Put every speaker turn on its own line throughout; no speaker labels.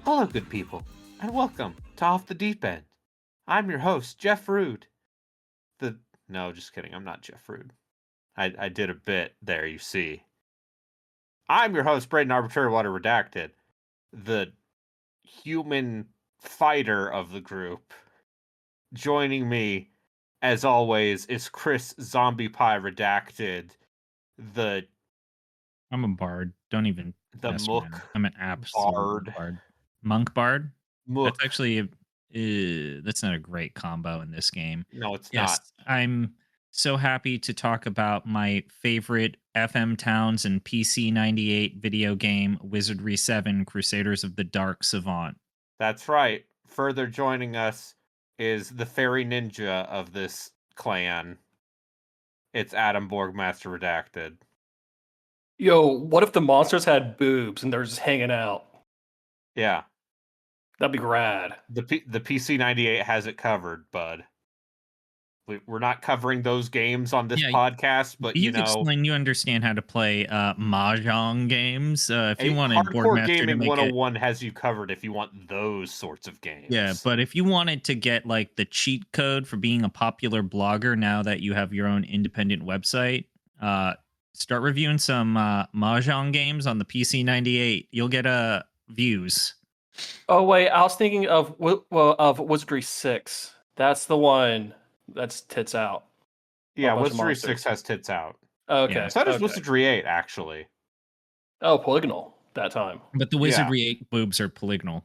Hello, good people, and welcome to Off the Deep End. I'm your host, Jeff Rude. No, just kidding. I'm not Jeff Rude. I did a bit there, you see. I'm your host, Braden Arbitrary Water Redacted, the human fighter of the group. Joining me, as always, is Chris Zombie Pie Redacted,
I'm a bard. Don't even mess with me.
Mook
I'm an absolute bard. Monk bard?
Mook.
That's actually that's not a great combo in this game.
No, it's
Yes,
not.
I'm so happy to talk about my favorite FM Towns and PC 98 video game, Wizardry VII, Crusaders of the Dark Savant.
That's right. Further joining us is the fairy ninja of this clan. It's Adam Borgmaster Redacted.
Yo, what if the monsters had boobs and they're just hanging out?
Yeah.
That'd be rad.
The PC98 has it covered, bud. We're not covering those games on this podcast, but
you understand how to play mahjong games. If you wanted
Hardcore Gaming 101 has you covered if you want those sorts of games.
Yeah, but if you wanted to get like the cheat code for being a popular blogger now that you have your own independent website, start reviewing some mahjong games on the PC98. You'll get views.
Oh wait, I was thinking of Wizardry 6. That's the one that's tits out.
Yeah, Wizardry 6 has tits out.
Okay.
Yeah, so does Wizardry 8, actually.
Oh, polygonal that time.
But the Wizardry 8 boobs are polygonal.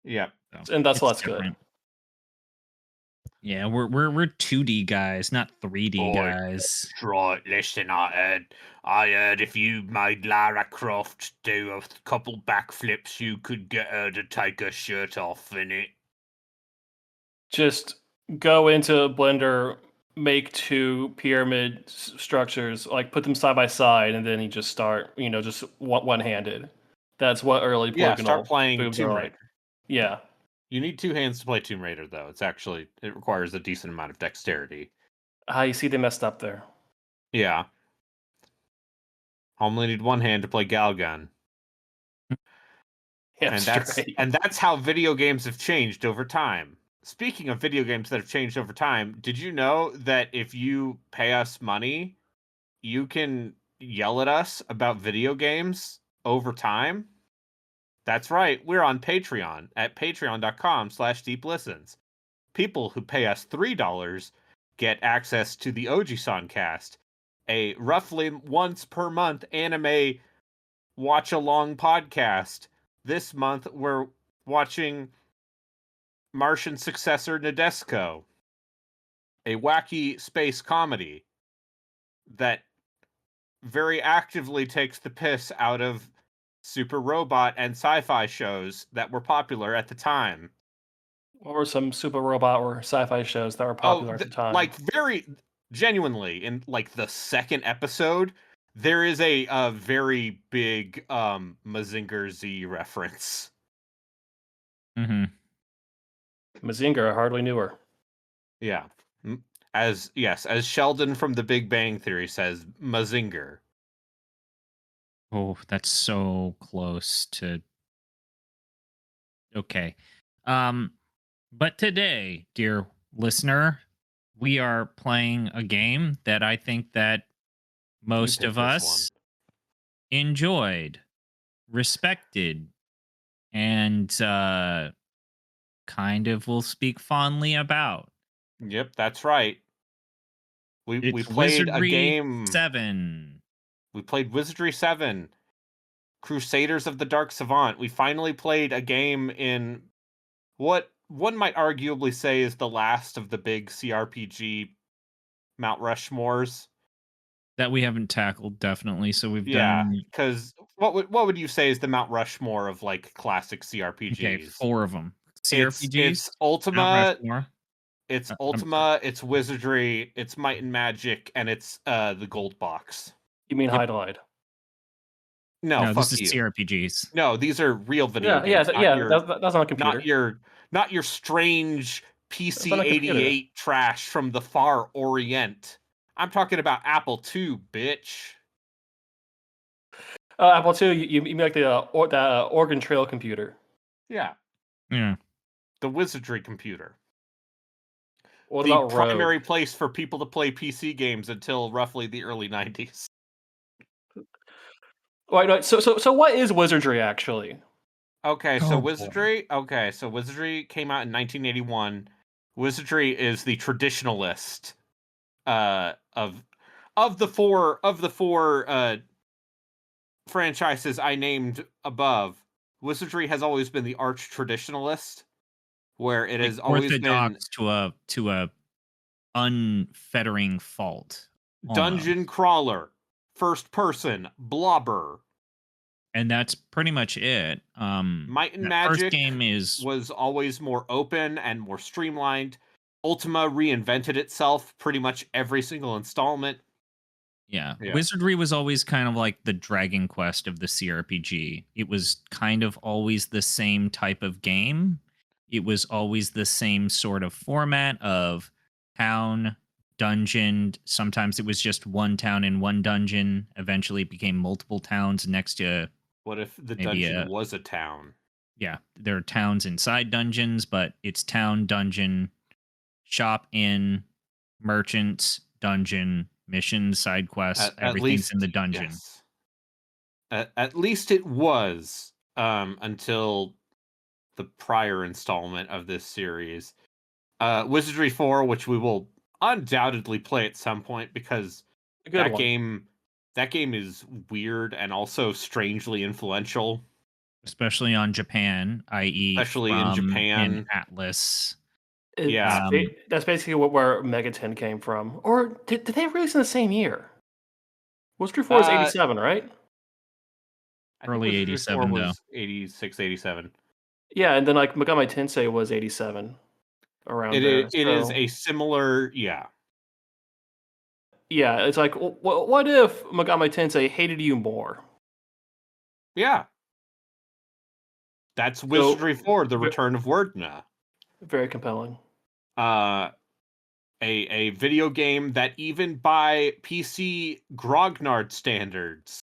Yeah.
So, and that's less good.
Yeah, we're 2D guys, not 3D guys.
Right, listen, I heard if you made Lara Croft do a couple backflips, you could get her to take her shirt off in it.
Just go into Blender, make two pyramid structures, like put them side by side, and then you just start, just one-handed. That's what early polygonal
start playing Tomb Raider.
Like. Yeah.
You need two hands to play Tomb Raider, though. It requires a decent amount of dexterity.
You see they messed up there.
Yeah. Only need one hand to play Galgun.
Yeah,
and that's how video games have changed over time. Speaking of video games that have changed over time, did you know that if you pay us money, you can yell at us about video games over time? That's right, we're on Patreon at patreon.com/deeplistens. People who pay us $3 get access to the Oji-san-cast, a roughly once per month anime watch-along podcast. This month, we're watching Martian Successor Nadesco, a wacky space comedy that very actively takes the piss out of super robot and sci-fi shows that were popular at the time.
What were some super robot or sci-fi shows that were popular at the time?
Like, very genuinely, in like the second episode, there is a very big Mazinger Z reference.
Mm-hmm.
Mazinger, I hardly knew her.
Yeah. As Sheldon from The Big Bang Theory says, Mazinger.
Oh, that's so close to... Okay. But today, dear listener, we are playing a game that I think that most of us enjoyed, respected, and kind of will speak fondly about.
Yep, that's right. We played
Wizardry
a game.
7.
We played Wizardry 7, Crusaders of the Dark Savant. We finally played a game in what one might arguably say is the last of the big CRPG Mount Rushmores.
That we haven't tackled, definitely. So we've done...
Yeah, because what would you say is the Mount Rushmore of like classic CRPGs?
Okay, 4 of them. CRPGs?
It's
Mount
Ultima,
Rushmore?
it's
I'm sorry.
Ultima, it's Wizardry, it's Might and Magic, and it's the gold box.
You mean
Yep.
Hide?
No,
No, this
fuck
is
you.
CRPGs.
No, these are real video games,
That's on a computer.
not your strange
That's on a computer.
PC-88 trash from the far Orient. I'm talking about Apple II, bitch.
Apple II, you mean like the Oregon Trail computer?
Yeah,
Yeah.
the Wizardry computer.
What
The
about Rogue?
primary place for people to play PC games until roughly the early 90s.
Wait, no, so what is Wizardry actually?
Okay, so
Oh, boy.
Wizardry came out in 1981. Wizardry is the traditionalist of the four franchises I named above. Wizardry has always been the arch traditionalist, where it
Like
has always been
orthodox to a unfettering fault.
dungeon
Almost.
crawler, first person, blobber.
And that's pretty much it.
Might and
That first
Magic
game is
was always more open and more streamlined. Ultima reinvented itself pretty much every single installment.
yeah.
Yeah.
Wizardry was always kind of like the Dragon Quest of the CRPG. It was kind of always the same type of game. It was always the same sort of format of town, dungeon. Sometimes it was just one town in one dungeon. Eventually it became multiple towns next to
What if the
maybe
dungeon was a town?
yeah, there are towns inside dungeons, but it's town, dungeon, shop, inn, merchants, dungeon, missions, side quests,
At
everything's
least,
in the dungeon.
yes. At least it was until the prior installment of this series. Wizardry 4, which we will undoubtedly play at some point because
A good
that
one.
game is weird and also strangely influential.
Especially on Japan, i.e.,
Especially in
from an
Japan.
atlas.
Yeah.
That's basically where Mega 10 came from. Or did they release in the same year? Wizardry 4 is
Uh,
87, right?
I think
Early
Wizardry 4
87 though.
was 86, 87.
Yeah, and then like Megami Tensei was 87 around there.
It is
So
a similar, yeah.
yeah, it's like what if Megami Tensei hated you more?
Yeah. That's
So
Wizardry 4, The
ve-
Return of Wordna.
very compelling.
Uh a video game that even by PC grognard standards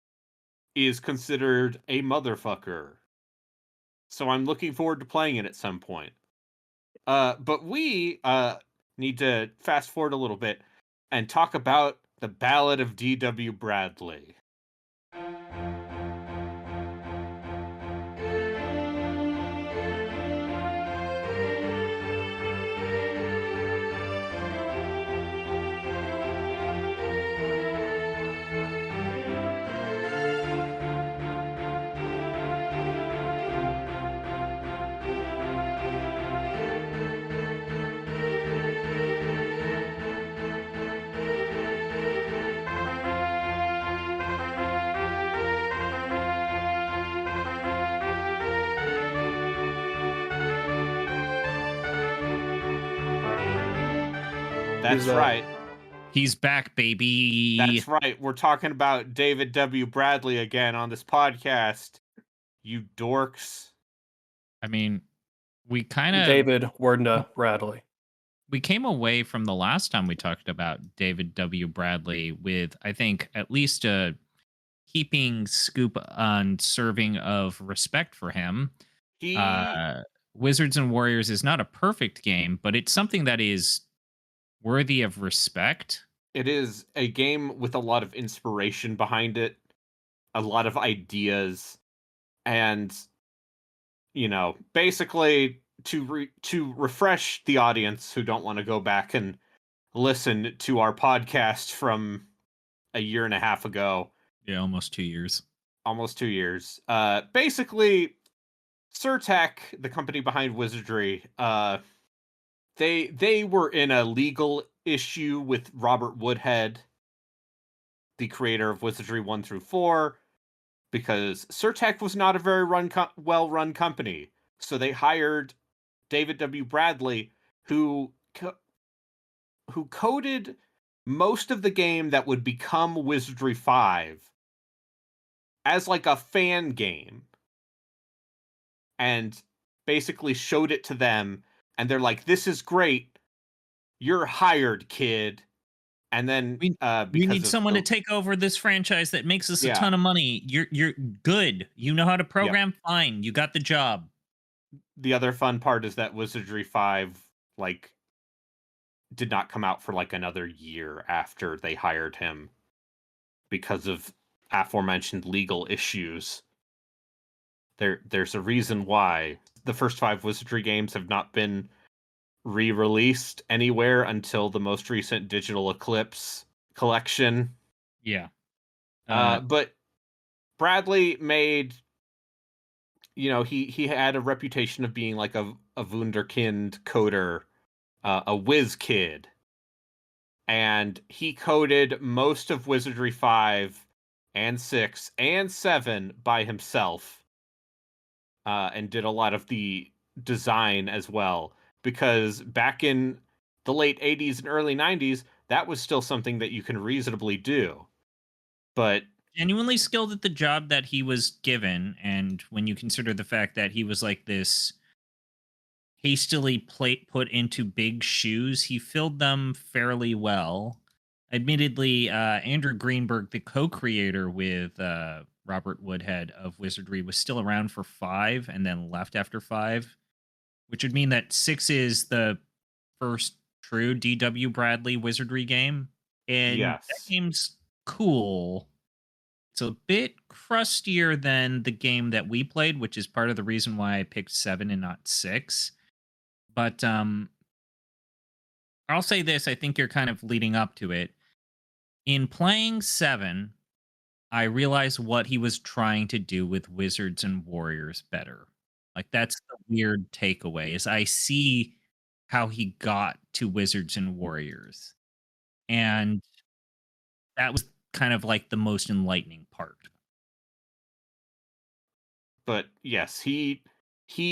is considered a motherfucker. So I'm looking forward to playing it at some point. But we need to fast forward a little bit and talk about the Ballad of D.W. Bradley. That's right.
He's back, baby.
That's right. We're talking about David W. Bradley again on this podcast. You dorks.
I mean, we kind of
David Wordna Bradley.
we came away from the last time we talked about David W. Bradley with, I think, at least a heaping scoop on serving of respect for him.
He
Wizards and Warriors is not a perfect game, but it's something that is worthy of respect.
It is a game with a lot of inspiration behind it, a lot of ideas, and basically to refresh the audience who don't want to go back and listen to our podcast from a year and a half ago.
Yeah, almost 2 years.
Almost 2 years. Basically, Surtech, the company behind Wizardry, they were in a legal issue with Robert Woodhead, the creator of Wizardry 1 through 4, because Surtech was not a very well-run company. So they hired David W. Bradley, who coded most of the game that would become Wizardry 5 as like a fan game, and basically showed it to them, and they're like, "This is great. You're hired, kid." And then
We
because
need
of
someone to take over this franchise that makes us a
Yeah.
ton of money. You're good. You know how to program. Fine. You got the job.
the other fun part is that Wizardry 5 like did not come out for like another year after they hired him because of aforementioned legal issues. There's a reason why the first 5 Wizardry games have not been re-released anywhere until the most recent Digital Eclipse collection.
Yeah.
But Bradley made, he had a reputation of being like a wunderkind coder, a whiz kid. And he coded most of Wizardry 5 and 6 and 7 by himself, and did a lot of the design as well. Because back in the late 80s and early 90s, that was still something that you can reasonably do. But
Genuinely skilled at the job that he was given, and when you consider the fact that he was like this hastily put into big shoes, he filled them fairly well. Admittedly, Andrew Greenberg, the co-creator with Robert Woodhead of Wizardry, was still around for 5 and then left after 5, which would mean that 6 is the first true D.W. Bradley Wizardry game. And that
yes,
game's cool. It's a bit crustier than the game that we played, which is part of the reason why I picked 7 and not 6. But I'll say this, I think you're kind of leading up to it. In playing 7, I realized what he was trying to do with Wizards and Warriors better. Like, that's the weird takeaway, is I see how he got to Wizards and Warriors. And that was kind of like the most enlightening part.
but yes, he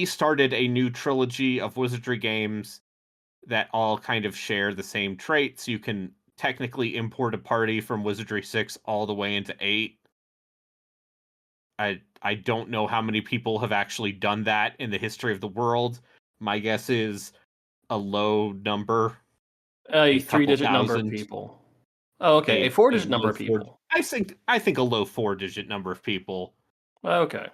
started a new trilogy of Wizardry games that all kind of share the same traits. You can technically import a party from Wizardry 6 all the way into 8. I don't know how many people have actually done that in the history of the world. My guess is a low number,
A
couple
3-digit number of
thousand,
people. Oh, okay. A
a
4-digit number
low
of
four.
people.
I think a low 4-digit number of people.
Okay.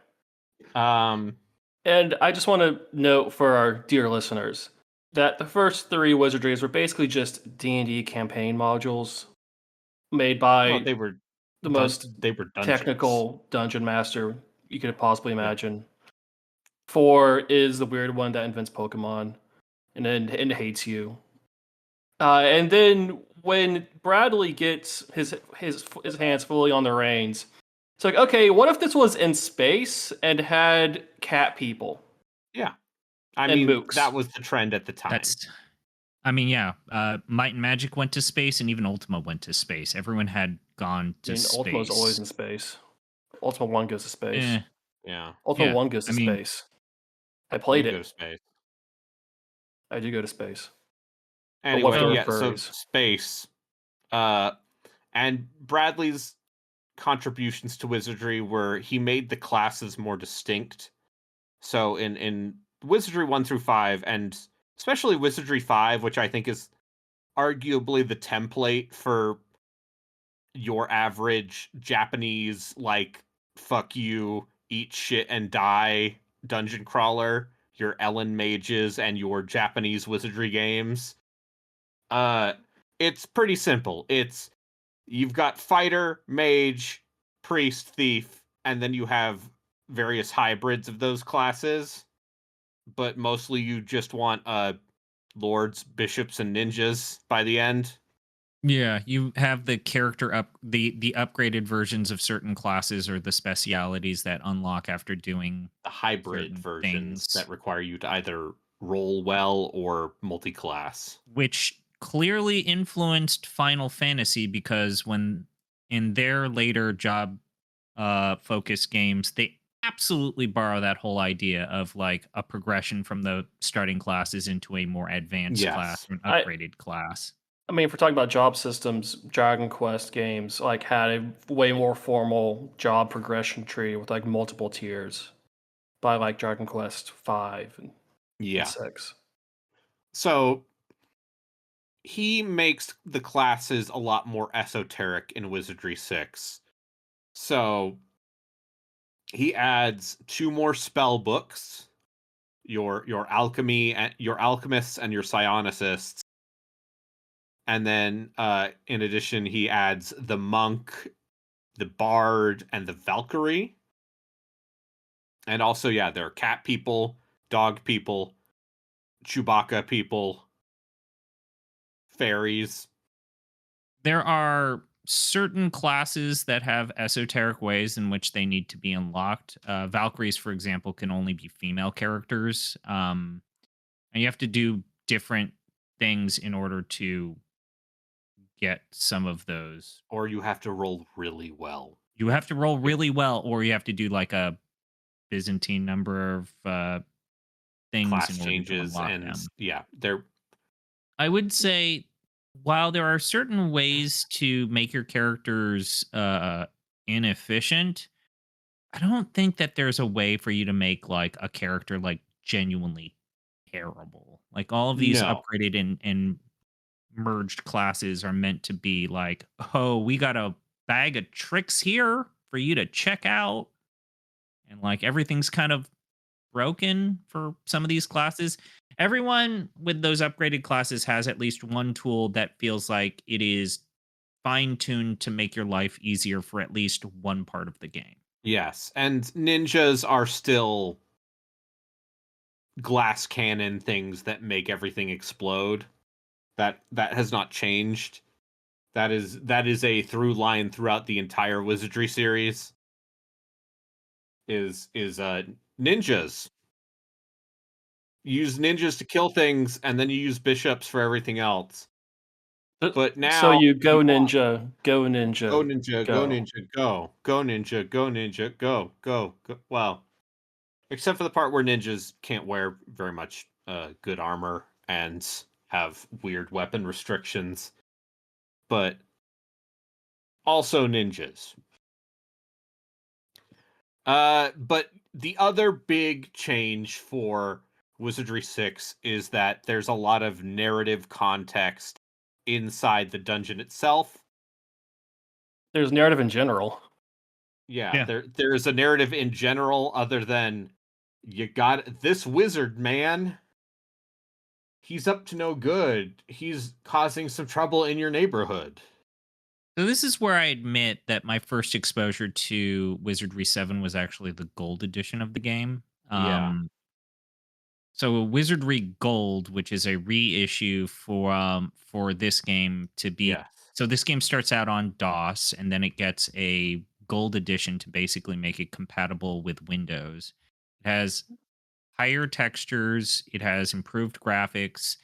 Um,
And I just want to note for our dear listeners that the first 3 Wizardries were basically just D&D campaign modules made by
they were
the most
dungeons.
technical dungeon master you could possibly imagine. 4 is the weird one that invents Pokemon and hates you. And then when Bradley gets his hands fully on the reins, it's like, okay, what if this was in space and had cat people?
Yeah, I
And
mean
mooks.
that was the trend at the time.
Might and Magic went to space, and even Ultima went to space. Everyone had gone to space.
Ultima's always in space. Ultima 1 goes to space.
Yeah,
Ultima
Yeah,
1 goes to
I mean-
space. I played
you go
it.
to space.
I do go to space.
Anyway,
with
yeah, so
furries?
space. And Bradley's contributions to Wizardry were he made the classes more distinct. So in Wizardry 1 through 5, and especially Wizardry 5, which I think is arguably the template for your average Japanese, like, fuck you, eat shit and die dungeon crawler, your Ellen mages, and your Japanese Wizardry games. It's pretty simple. You've got fighter, mage, priest, thief, and then you have various hybrids of those classes. But mostly you just want lords, bishops, and ninjas by the end.
Yeah, you have the character the upgraded versions of certain classes or the specialities that unlock after doing
The hybrid
certain
versions
things.
that require you to either roll well or multi-class.
Which clearly influenced Final Fantasy, because when in their later job focused games, they absolutely borrow that whole idea of like a progression from the starting classes into a more advanced class
Yes.
or an
I
upgraded class.
I mean, if we're talking about job systems, Dragon Quest games like had a way more formal job progression tree with like multiple tiers by like Dragon Quest and
Yeah.
6.
So he makes the classes a lot more esoteric in Wizardry 6. So he adds 2 more spell books, your alchemy and your alchemists and your psionicists. And then in addition he adds the monk, the bard, and the Valkyrie. And also, yeah, there are cat people, dog people, Chewbacca people, fairies.
There are certain classes that have esoteric ways in which they need to be unlocked. Valkyries, for example, can only be female characters, and you have to do different things in order to get some of those.
Or you have to roll really well.
You have to roll really well, or you have to do like a Byzantine number of things
Class
in order to
changes,
unlock
and
them.
yeah, they're
I would say while there are certain ways to make your characters inefficient, I don't think that there's a way for you to make like a character like genuinely terrible. Like all of these
no.
upgraded and merged classes are meant to be like, oh, we got a bag of tricks here for you to check out. And like everything's kind of broken for some of these classes. Everyone with those upgraded classes has at least one tool that feels like it is fine tuned to make your life easier for at least one part of the game.
Yes, and ninjas are still glass cannon things that make everything explode. That has not changed. That is a through line throughout the entire Wizardry series. Is ninjas. You use ninjas to kill things, and then you use bishops for everything else. But
So
now
you
you
go
want
ninja, go ninja,
go ninja, go
go.
ninja, go ninja, go ninja, go. Well, except for the part where ninjas can't wear very much good armor and have weird weapon restrictions, but also ninjas. But the other big change for Wizardry 6 is that there's a lot of narrative context inside the dungeon itself.
There's narrative in general.
Yeah,
Yeah.
there is a narrative in general other than you got this wizard man. He's up to no good. He's causing some trouble in your neighborhood.
So this is where I admit that my first exposure to Wizardry 7 was actually the gold edition of the game.
Yeah.
So Wizardry Gold, which is a reissue for this game to be,
Yes.
so this game starts out on DOS and then it gets a gold edition to basically make it compatible with Windows. It has higher textures, it has improved graphics,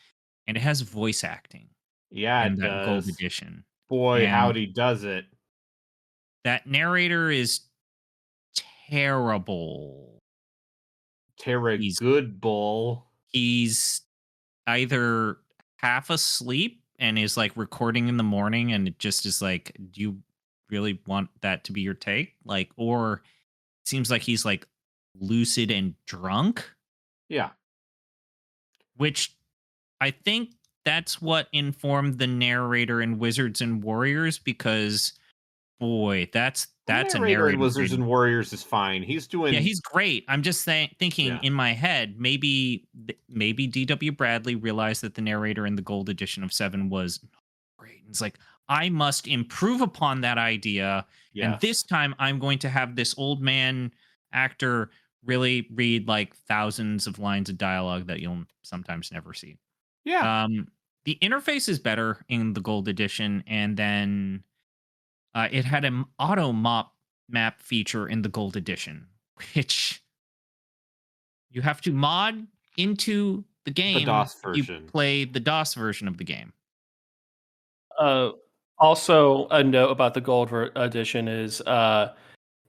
and it has voice acting
Yeah,
in
it
that gold
does.
edition.
Boy,
And
howdy does it.
that narrator is terrible.
Tara
He's
Goodbull.
he's either half asleep and is like recording in the morning and it just is like, do you really want that to be your take? Like, or it seems like he's like lucid and drunk,
Yeah.
which I think that's what informed the narrator in Wizards and Warriors because boy, that's a
Narrator in
narrator
Wizards
who,
and Warriors is fine. He's
yeah,
doing
he's great. I'm just thinking
yeah.
in my head, maybe D.W. Bradley realized that the narrator in the gold edition of 7 was great. And it's like, I must improve upon that idea. And
Yes.
this time I'm going to have this old man actor really read like thousands of lines of dialogue that you'll sometimes never see.
Yeah.
The interface is better in the gold edition, and then it had an auto map feature in the gold edition, which you have to mod into the
The
game
DOS
if you
version.
play the DOS version of the game.
Uh, Also, a note about the edition is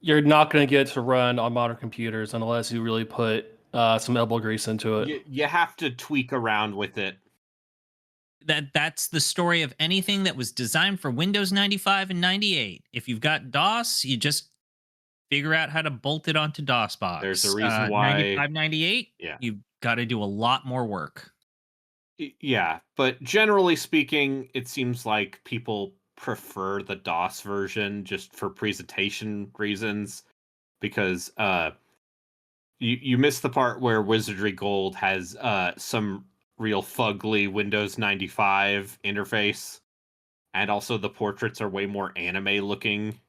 you're not going to get it to run on modern computers unless you really put some elbow grease into it.
You have to tweak around with it.
That's the story of anything that was designed for Windows 95 and 98. If you've got DOS, you just figure out how to bolt it onto DOSBox.
There's a reason why
95, 98,
yeah.
you've got to do a lot more work.
Yeah, but generally speaking, it seems like people prefer the DOS version just for presentation reasons, because you missed the part where Wizardry Gold has some real fugly Windows 95 interface, and also the portraits are way more anime looking.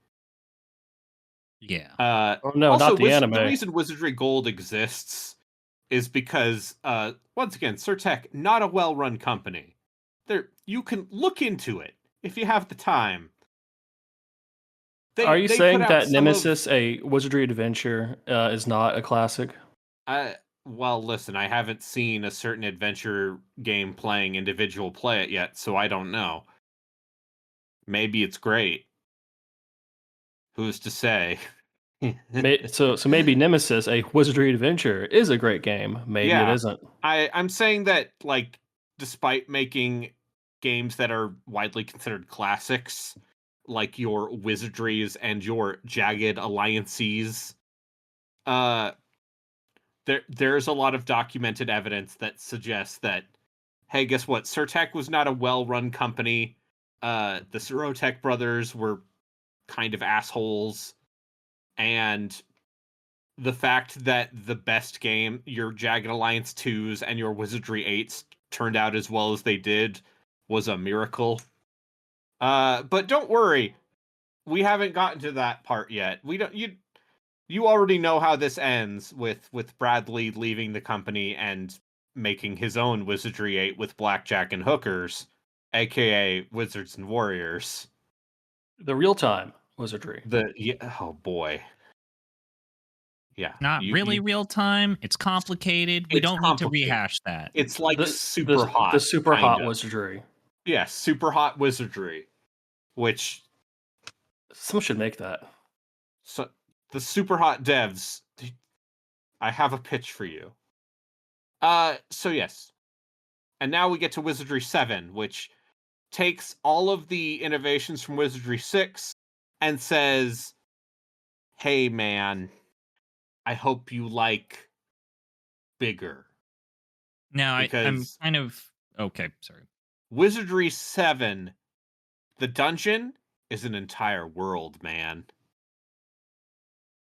Yeah.
Oh no,
also,
not the anime.
The reason Wizardry Gold exists is because, once again, Surtech, not a well-run company. You can look into it if you have the time.
Are you saying that Nemesis, a Wizardry adventure, is not a classic?
Well, listen, I haven't seen a certain adventure game playing individual play it yet, so I don't know. Maybe it's great. Who's to say?
So maybe Nemesis, a Wizardry adventure, is a great game. Maybe it isn't.
I'm saying that, like, despite making games that are widely considered classics, like your Wizardries and your Jagged Alliances, there's a lot of documented evidence that suggests that, hey, guess what? Surtech was not a well-run company. The Surotech brothers were kind of assholes, and the fact that the best game, your Jagged Alliance 2s and your Wizardry 8s, turned out as well as they did was a miracle. But don't worry, we haven't gotten to that part yet. You already know how this ends with Bradley leaving the company and making his own Wizardry 8 with blackjack and hookers, aka Wizards and Warriors.
The real-time Wizardry.
Oh boy. Yeah.
Not really real time. It's complicated. We don't need to rehash that.
It's like super hot.
The super hot Wizardry.
Yeah, super hot Wizardry. Which
someone should make that.
So the super hot devs, I have a pitch for you. So yes. And now we get to Wizardry 7, which takes all of the innovations from Wizardry 6 and says, hey man, I hope you like bigger.
Now, I'm kind of... Okay, sorry.
Wizardry 7, the dungeon is an entire world, man.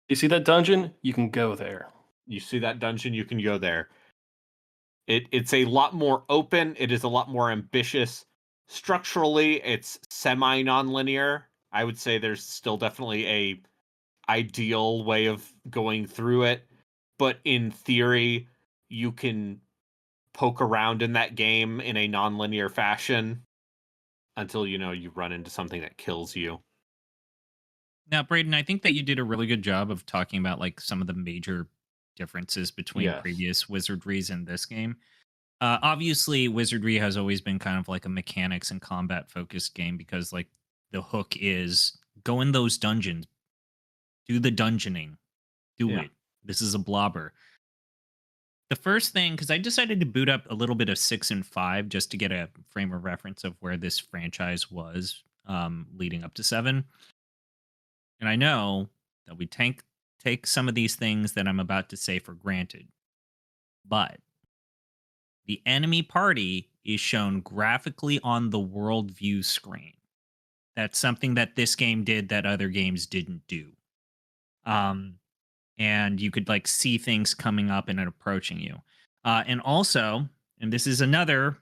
You see that dungeon? You can go there.
You see that dungeon? You can go there. It's a lot more open. It is a lot more ambitious. Structurally, it's semi-non-linear. I would say there's still definitely a ideal way of going through it, but in theory, you can poke around in that game in a non-linear fashion until you run into something that kills you.
Now, Braden, I think that you did a really good job of talking about like some of the major differences between previous Wizardries and this game. Obviously, Wizardry has always been kind of like a mechanics and combat focused game because like the hook is go in those dungeons, do the dungeoning, do it. This is a blobber. The first thing, because I decided to boot up a little bit of 6 and 5 just to get a frame of reference of where this franchise was leading up to 7. And I know that we take some of these things that I'm about to say for granted. But the enemy party is shown graphically on the world view screen. That's something that this game did that other games didn't do. And you could like see things coming up and approaching you. And also, and this is another,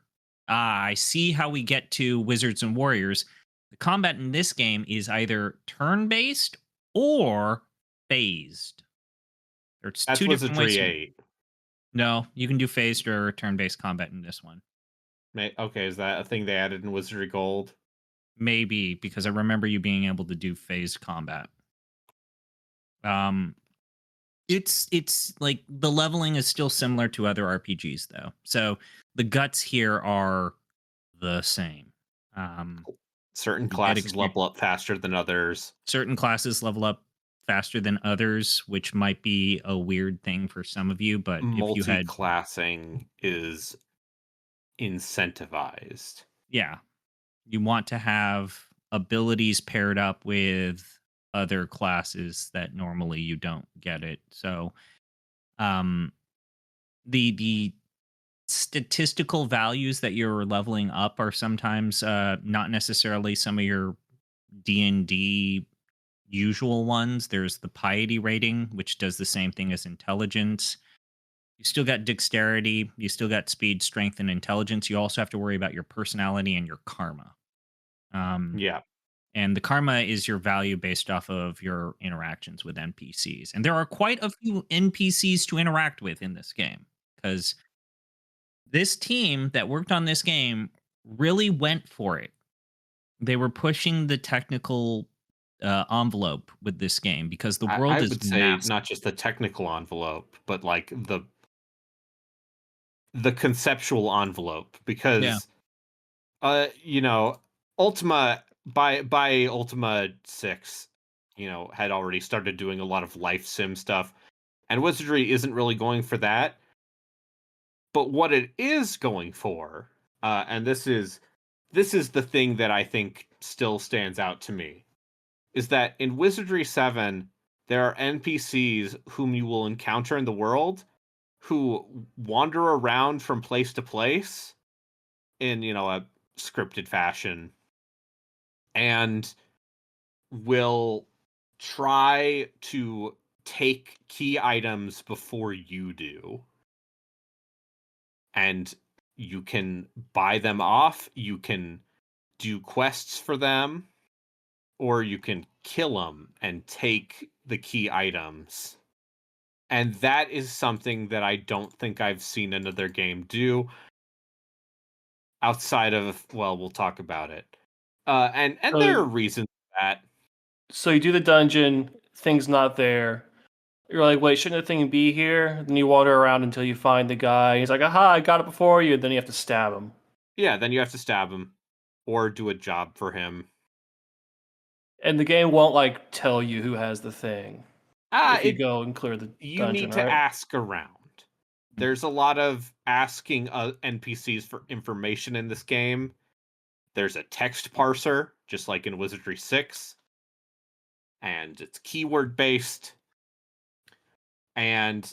I see how we get to Wizards and Warriors. The combat in this game is either turn-based or phased. There's
That's
two different ways.
Wizardry 8.
No, you can do phased or turn-based combat in this one.
Okay, is that a thing they added in Wizardry Gold?
Maybe, because I remember you being able to do phased combat. It's like the leveling is still similar to other RPGs though. So the guts here are the same.
Certain classes level up faster than others.
Certain classes level up faster than others, which might be a weird thing for some of you. But if you had,
Multi-classing is incentivized.
yeah, you want to have abilities paired up with other classes that normally you don't get it. So, um, the statistical values that you're leveling up are sometimes not necessarily some of your D&D usual ones. There's the piety rating, which does the same thing as intelligence. You still got dexterity, you still got speed, strength, and intelligence. You also have to worry about your personality and your karma. Um,
Yeah.
and the karma is your value based off of your interactions with NPCs. And there are quite a few NPCs to interact with in this game because this team that worked on this game really went for it. They were pushing the technical envelope with this game because the
I
world is
would say
massive.
not just the technical envelope, but like the conceptual envelope,
Yeah.
because you know, Ultima by Ultima 6, had already started doing a lot of life sim stuff, and Wizardry isn't really going for that. But what it is going for, and this is the thing that I think still stands out to me, is that in Wizardry 7, there are NPCs whom you will encounter in the world who wander around from place to place in, a scripted fashion, and will try to take key items before you do. And you can buy them off, you can do quests for them, or you can kill them and take the key items. And that is something that I don't think I've seen another game do outside of, well, we'll talk about it. And there are
So,
reasons for that.
so you do the dungeon, thing's not there. You're like, wait, shouldn't the thing be here? Then you wander around until you find the guy. He's like, aha, I got it before you. And then you have to stab him.
Yeah, then you have to stab him or do a job for him.
And the game won't like tell you who has the thing if you
It
go and clear the
You
dungeon,
need to
right?
ask around. There's a lot of asking NPCs for information in this game. There's a text parser, just like in Wizardry 6, and it's keyword based. And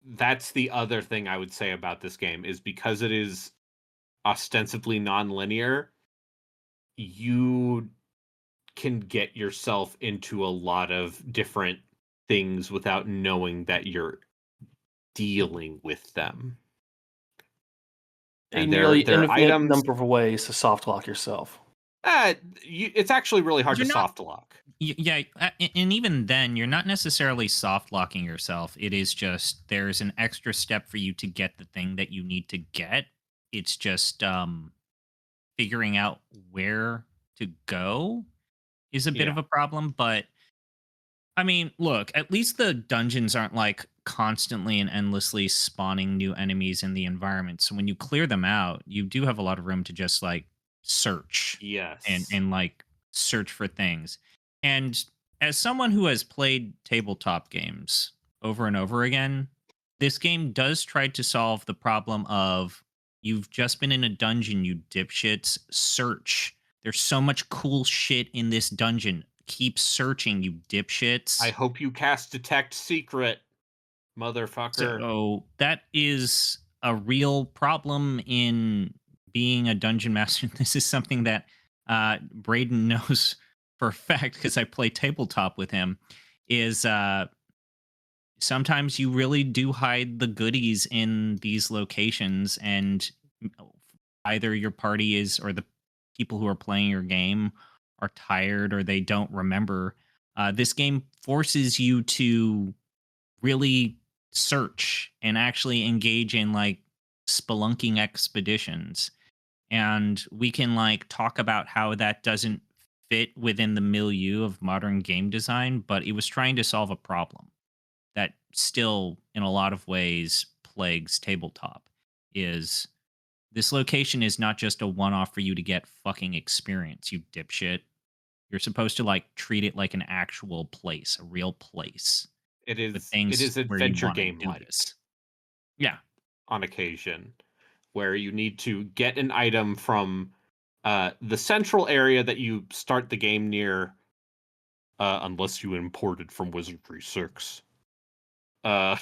that's the other thing I would say about this game, is because it is ostensibly non-linear, you can get yourself into a lot of different things without knowing that you're dealing with them.
A
And
nearly
there are
infinite
items.
number of ways to soft lock yourself.
It's actually really hard
You're
to
not
soft lock.
Yeah, and even then, you're not necessarily soft locking yourself. It is just there's an extra step for you to get the thing that you need to get. It's just figuring out where to go is a bit
Yeah.
of a problem. But I mean, look, at least the dungeons aren't like constantly and endlessly spawning new enemies in the environment. So when you clear them out, you do have a lot of room to just like search and
Yes.
and like search for things. And as someone who has played tabletop games over and over again, this game does try to solve the problem of you've just been in a dungeon, you dipshits, search. There's so much cool shit in this dungeon. Keep searching, you
I
dipshits.
hope you cast Detect Secret, motherfucker.
So that is a real problem in being a dungeon master. This is something that Braden knows for a fact because I play tabletop with him. Is sometimes you really do hide the goodies in these locations, and either your party is or the people who are playing your game are tired or they don't remember. This game forces you to really search and actually engage in like spelunking expeditions. And we can like talk about how that doesn't fit within the milieu of modern game design, but it was trying to solve a problem that still in a lot of ways plagues tabletop. Is this location is not just a one-off for you to get fucking experience, you dipshit. You're supposed to like treat it like an actual place, a real place with
It
things
is
where you
adventure
want to
game
do
like
this. Yeah.
on occasion, where you need to get an item from the central area that you start the game near, unless you imported from Wizardry 6. Uh,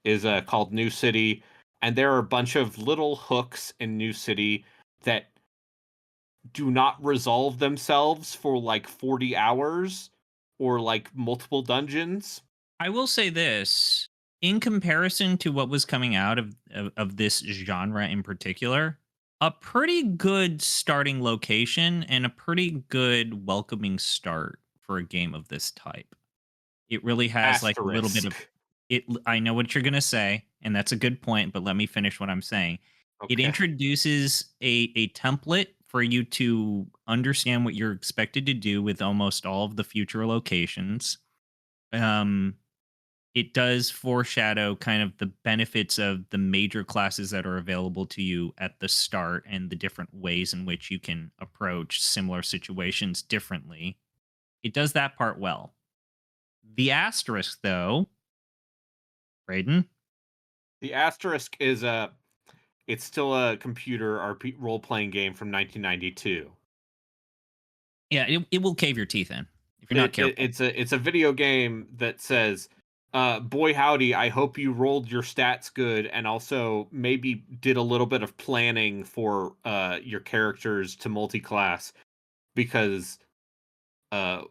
is called New City, and there are a bunch of little hooks in New City that do not resolve themselves for like 40 hours or like multiple dungeons.
I will say this in comparison to what was coming out of this genre in particular, a pretty good starting location and a pretty good welcoming start for a game of this type. It really has like a little bit of
Asterisk.
it. I know what you're going to say, and that's a good point, but let me finish what I'm saying. It
Okay.
introduces a template for you to understand what you're expected to do with almost all of the future locations. Um, it does foreshadow kind of the benefits of the major classes that are available to you at the start and the different ways in which you can approach similar situations differently. It does that part well. The asterisk, though, Braden,
The asterisk is it's still a computer RP role playing game from 1992.
yeah, it will cave your teeth in if you're not careful.
It's a video game that says, boy howdy, I hope you rolled your stats good and also maybe did a little bit of planning for your characters to multi-class, because uh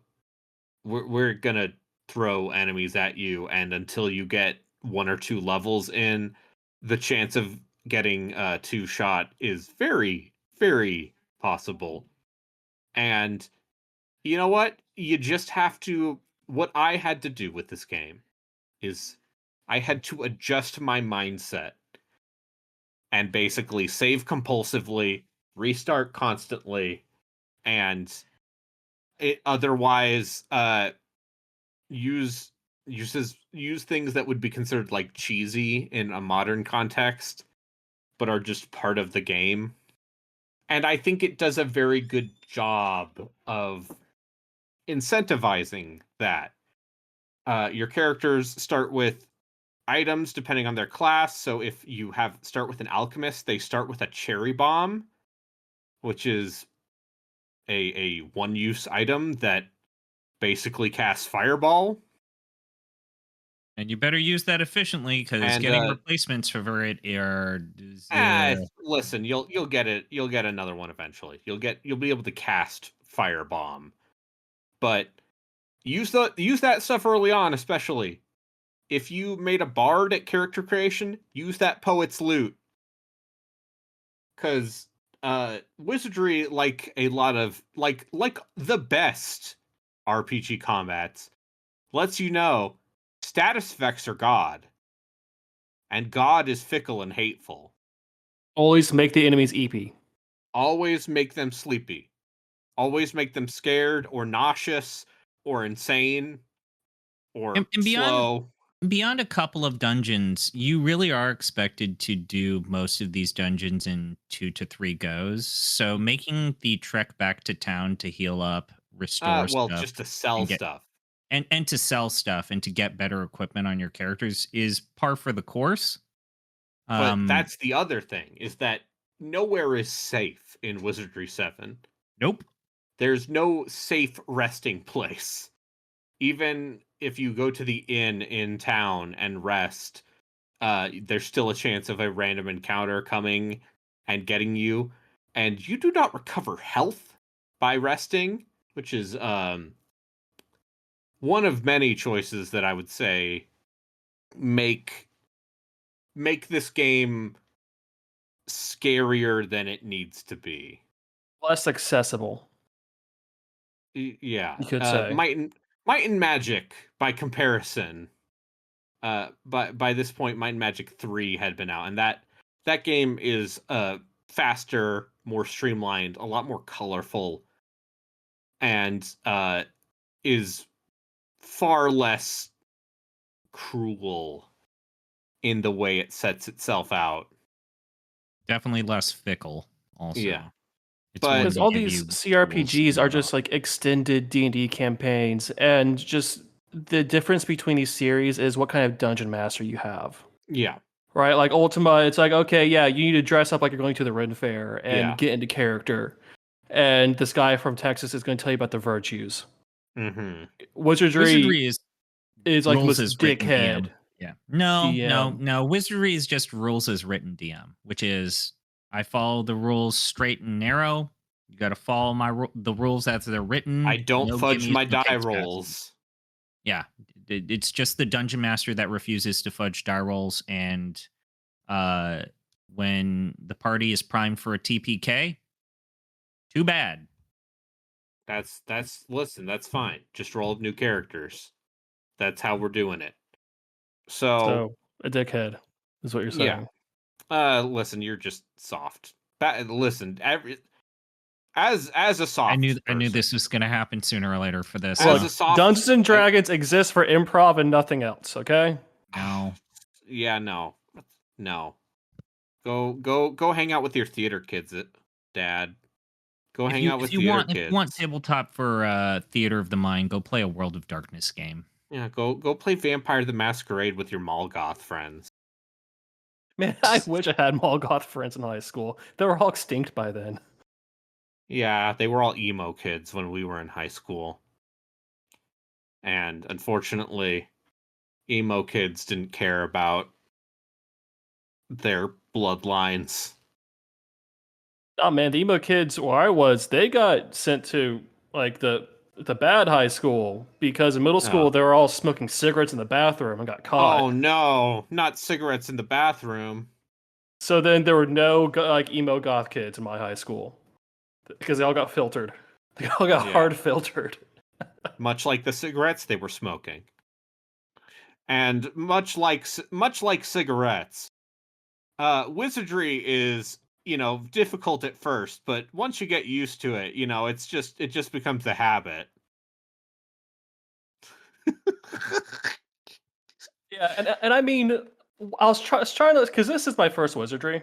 we're gonna throw enemies at you, and until you get one or two levels in, the chance of getting two shot is very, very possible. And you know what? You just have to. What I had to do with this game is I had to adjust my mindset and basically save compulsively, restart constantly, and otherwise use use things that would be considered like cheesy in a modern context, but are just part of the game. And I think it does a very good job of incentivizing that. Your characters start with items depending on their class. So if you have start with an alchemist, they start with a cherry bomb, which is a one use item that basically casts fireball.
And you better use that efficiently because
And
getting replacements for it are.
listen, you'll get it. You'll get another one eventually. You'll be able to cast firebomb, but use that stuff early on, especially if you made a bard at character creation. Use that poet's loot, because wizardry, like a lot of like the best RPG combats, lets you know status effects are god, and god is fickle and hateful.
Always make the enemies EP.
Always make them sleepy. Always make them scared or nauseous or insane or
And
slow.
beyond a couple of dungeons, you really are expected to do most of these dungeons in 2 to 3 goes. So making the trek back to town to heal up, restore
Well,
stuff,
just to sell
and get
stuff.
and to sell stuff and to get better equipment on your characters is par for the course.
But
Um,
that's the other thing, is that nowhere is safe in Wizardry 7.
nope.
There's no safe resting place. Even if you go to the inn in town and rest, there's still a chance of a random encounter coming and getting you. And you do not recover health by resting, which is one of many choices that I would say make this game scarier than it needs to be.
Less accessible,
Yeah.
you could say.
Might and Magic, by comparison, by this point, Might and Magic 3 had been out, and that game is faster, more streamlined, a lot more colorful, and is far less cruel in the way it sets itself out.
Definitely less fickle,
Yeah.
also. It's
But-
one
Because
to
all
give
these
you tools
CRPGs
to
are
move
just
up.
like extended D&D campaigns, and just the difference between these series is what kind of dungeon master you have.
yeah,
Right? Like Ultima, it's like, okay, yeah, you need to dress up like you're going to the Ren Fair and
Yeah.
get into character. And this guy from Texas is going to tell you about the virtues.
mm-hmm.
Wizardry is like the
rules
most
as written DM.
dickhead.
Yeah. No.
DM.
Wizardry is just rules as written DM, which is I follow the rules straight and narrow. You got to follow the rules as they're written.
I don't
No
fudge
gimmies,
my
no
die
takes,
rolls.
Yeah, it's just the dungeon master that refuses to fudge die rolls, and when the party is primed for a TPK, too bad.
That's listen, that's fine. Just roll new characters. That's how we're doing it. So
A dickhead is what you're saying.
yeah. Listen, you're just soft. Listen, as a soft
I knew
person,
this was going to happen sooner or later for this.
As
Look,
a soft-
Dungeons and Dragons exists for improv and nothing else, okay?
No.
Yeah, no. Go hang out with your theater kids, Dad. Go hang out with
if you
theater
want
kids.
if you want tabletop for Theater of the Mind, go play a World of Darkness game.
Yeah, go play Vampire the Masquerade with your Molgoth friends.
Man, I wish I had Molgoth friends in high school. They were all extinct by then.
Yeah, they were all emo kids when we were in high school. And unfortunately, emo kids didn't care about their bloodlines.
Oh man, the emo kids where I was, they got sent to like the bad high school because in middle school
Oh.
they were all smoking cigarettes in the bathroom and got caught.
Oh no, not cigarettes in the bathroom.
So then there were no like emo goth kids in my high school because they all got filtered. They all got
Yeah.
hard filtered.
Much like the cigarettes they were smoking. And much like cigarettes, wizardry is, difficult at first, but once you get used to it, it just becomes a habit.
Yeah, and I mean, I was trying to, because this is my first wizardry.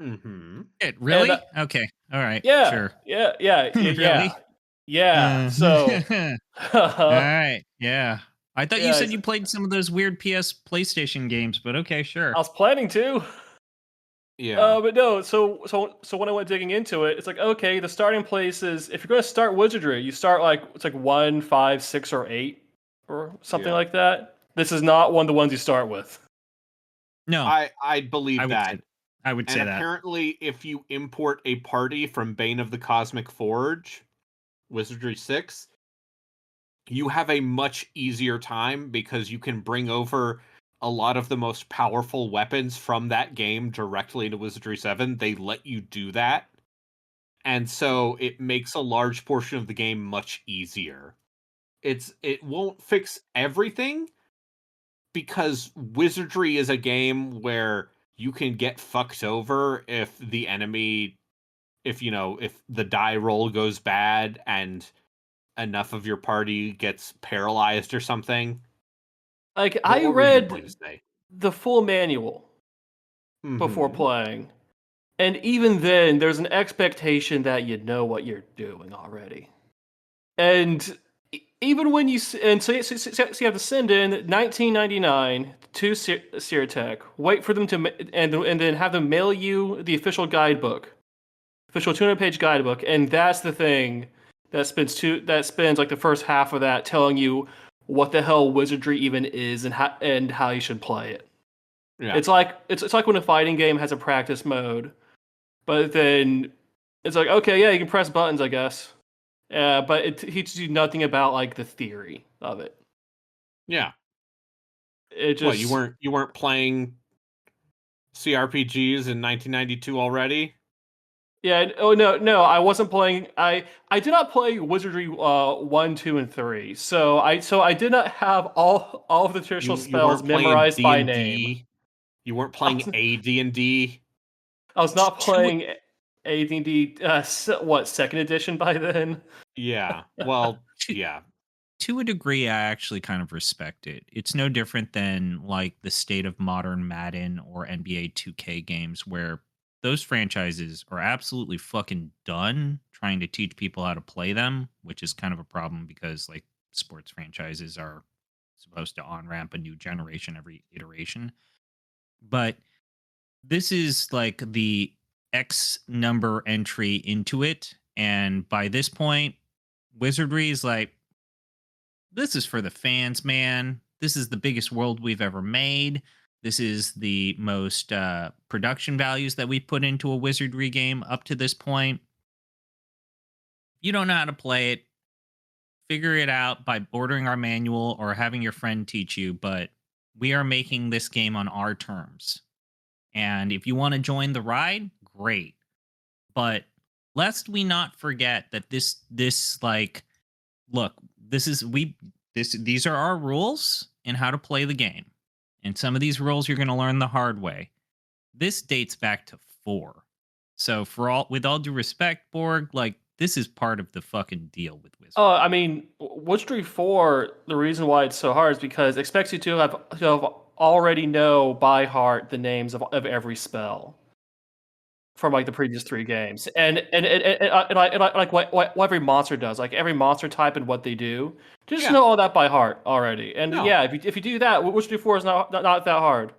Mm-hmm.
Really?
And,
Okay. All right.
Yeah,
Sure.
yeah,
Really?
yeah. So,
All right. Yeah. I thought you
Yeah,
said you played some of those weird PlayStation games, but okay, sure.
I was planning to.
Yeah.
But no. So when I went digging into it, it's like, okay, the starting place is, if you're going to start wizardry, you start it's like 1, 5, 6, or 8, or something
Yeah.
like that. This is not one of the ones you start with.
No,
I believe
I would
that.
say, I would say
And
that.
apparently, if you import a party from Bane of the Cosmic Forge, Wizardry 6, you have a much easier time because you can bring over a lot of the most powerful weapons from that game directly into Wizardry 7. They let you do that. And so it makes a large portion of the game much easier. It won't fix everything, because Wizardry is a game where you can get fucked over if the enemy, if the die roll goes bad and enough of your party gets paralyzed or something.
Like,
What
I
were you going
read
to say?
the full manual before
Mhm.
playing, and even then, there's an expectation that you know what you're doing already. And even when you so you have to send in 1999 to Seartech, wait for them to and then have them mail you the official guidebook, official 200-page guidebook, and that's the thing that spends like the first half of that telling you what the hell wizardry even is and how you should play it.
Yeah.
It's like when a fighting game has a practice mode, but then it's like, okay, yeah, you can press buttons, I guess. But it teaches you nothing about like the theory of it.
Yeah.
It just
What, you weren't playing CRPGs in 1992 already?
Yeah. Oh no, I wasn't playing. I did not play Wizardry 1, 2, and 3. So I did not have all of the traditional
You
spells
weren't playing
memorized by
D&D?
name.
You weren't playing AD&D?
I was not playing AD&D. What, second edition by then?
Yeah. Well,
To-
yeah.
To a degree, I actually kind of respect it. It's no different than like the state of modern Madden or NBA 2K games where those franchises are absolutely fucking done trying to teach people how to play them, which is kind of a problem because like sports franchises are supposed to on ramp a new generation every iteration. But this is like the X number entry into it. And by this point, Wizardry is like, this is for the fans, man. This is the biggest world we've ever made. This is the most production values that we put into a Wizardry game up to this point. If you don't know how to play it, figure it out by ordering our manual or having your friend teach you. But we are making this game on our terms. And if you want to join the ride, great. But lest we not forget that this like, look, these are our rules and how to play the game. And some of these rules you're going to learn the hard way. This dates back to 4. So with all due respect, Borg, like this is part of the fucking deal with Wizard.
Oh, I mean, Wizardry 4, the reason why it's so hard is because it expects you to have already know by heart the names of every spell from like the previous 3 games, and like what every monster does, like every monster type and what they do. Just
Yeah.
know all that by heart already. And
No.
yeah, if you do that, Wizardry 4 is not that hard.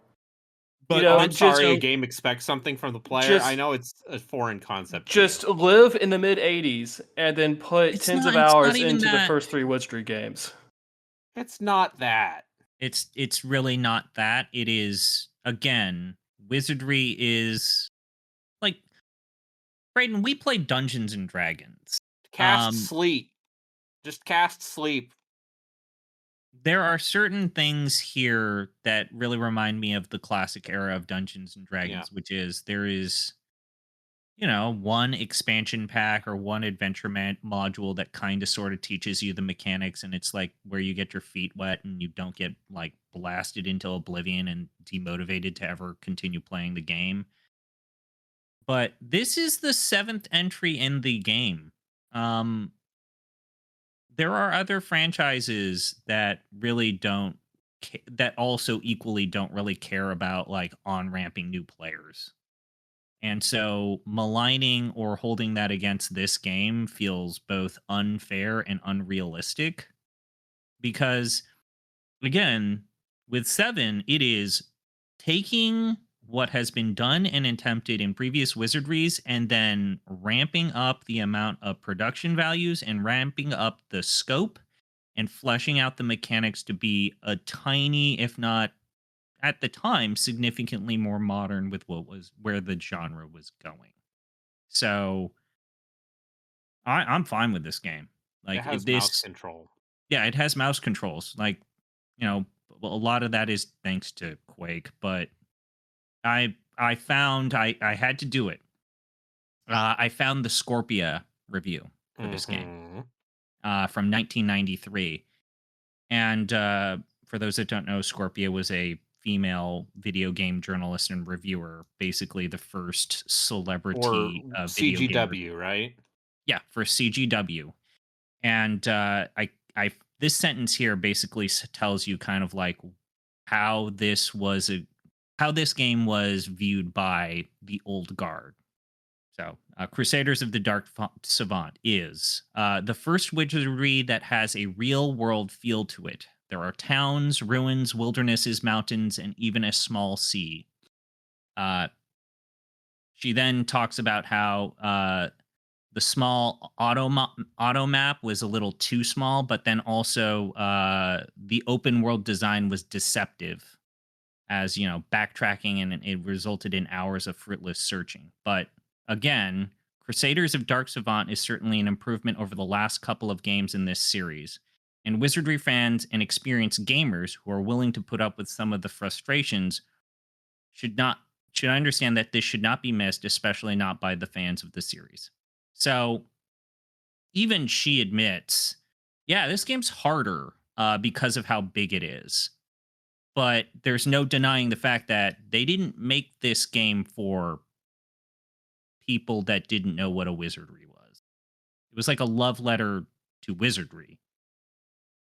But
I'm sorry,
so-
a game expects something from the player.
just-
I know it's a foreign concept.
Just
to you.
live in the mid 80s and then put
It's
tens
not-
of
it's not
hours
even
into the
that.
first 3 Wizardry games.
It's not that.
It's really not that. It is, again, Wizardry is like, Braden, we played Dungeons and Dragons.
Cast sleep. Just cast sleep.
There are certain things here that really remind me of the classic era of Dungeons and Dragons, which is there is, one expansion pack or one adventure module that kind of sort of teaches you the mechanics, and it's like where you get your feet wet and you don't get like blasted into oblivion and demotivated to ever continue playing the game. But this is the 7th entry in the game. There are other franchises that really don't that also equally don't really care about like on ramping new players. And so maligning or holding that against this game feels both unfair and unrealistic because again, with 7, it is taking what has been done and attempted in previous wizardries and then ramping up the amount of production values and ramping up the scope and fleshing out the mechanics to be a tiny, if not at the time, significantly more modern with where the genre was going. So I'm fine with this game. Like
it has mouse control.
Yeah, it has mouse controls. Like, a lot of that is thanks to Quake, but I found I had to do it. I found the Scorpia review for this game from 1993. And for those that don't know, Scorpia was a female video game journalist and reviewer, basically the first celebrity
or
video
CGW,
game
right?
Yeah, for CGW. And this sentence here basically tells you kind of like how this game was viewed by the old guard. So, Crusaders of the Dark Savant is the first wizardry that has a real-world feel to it. There are towns, ruins, wildernesses, mountains, and even a small sea. She then talks about how the small auto map was a little too small, but then also the open world design was deceptive, as backtracking, and it resulted in hours of fruitless searching. But again, Crusaders of Dark Savant is certainly an improvement over the last couple of games in this series. And Wizardry fans and experienced gamers who are willing to put up with some of the frustrations should understand that this should not be missed, especially not by the fans of the series. So even she admits, yeah, this game's harder because of how big it is. But there's no denying the fact that they didn't make this game for people that didn't know what a wizardry was. It was like a love letter to wizardry.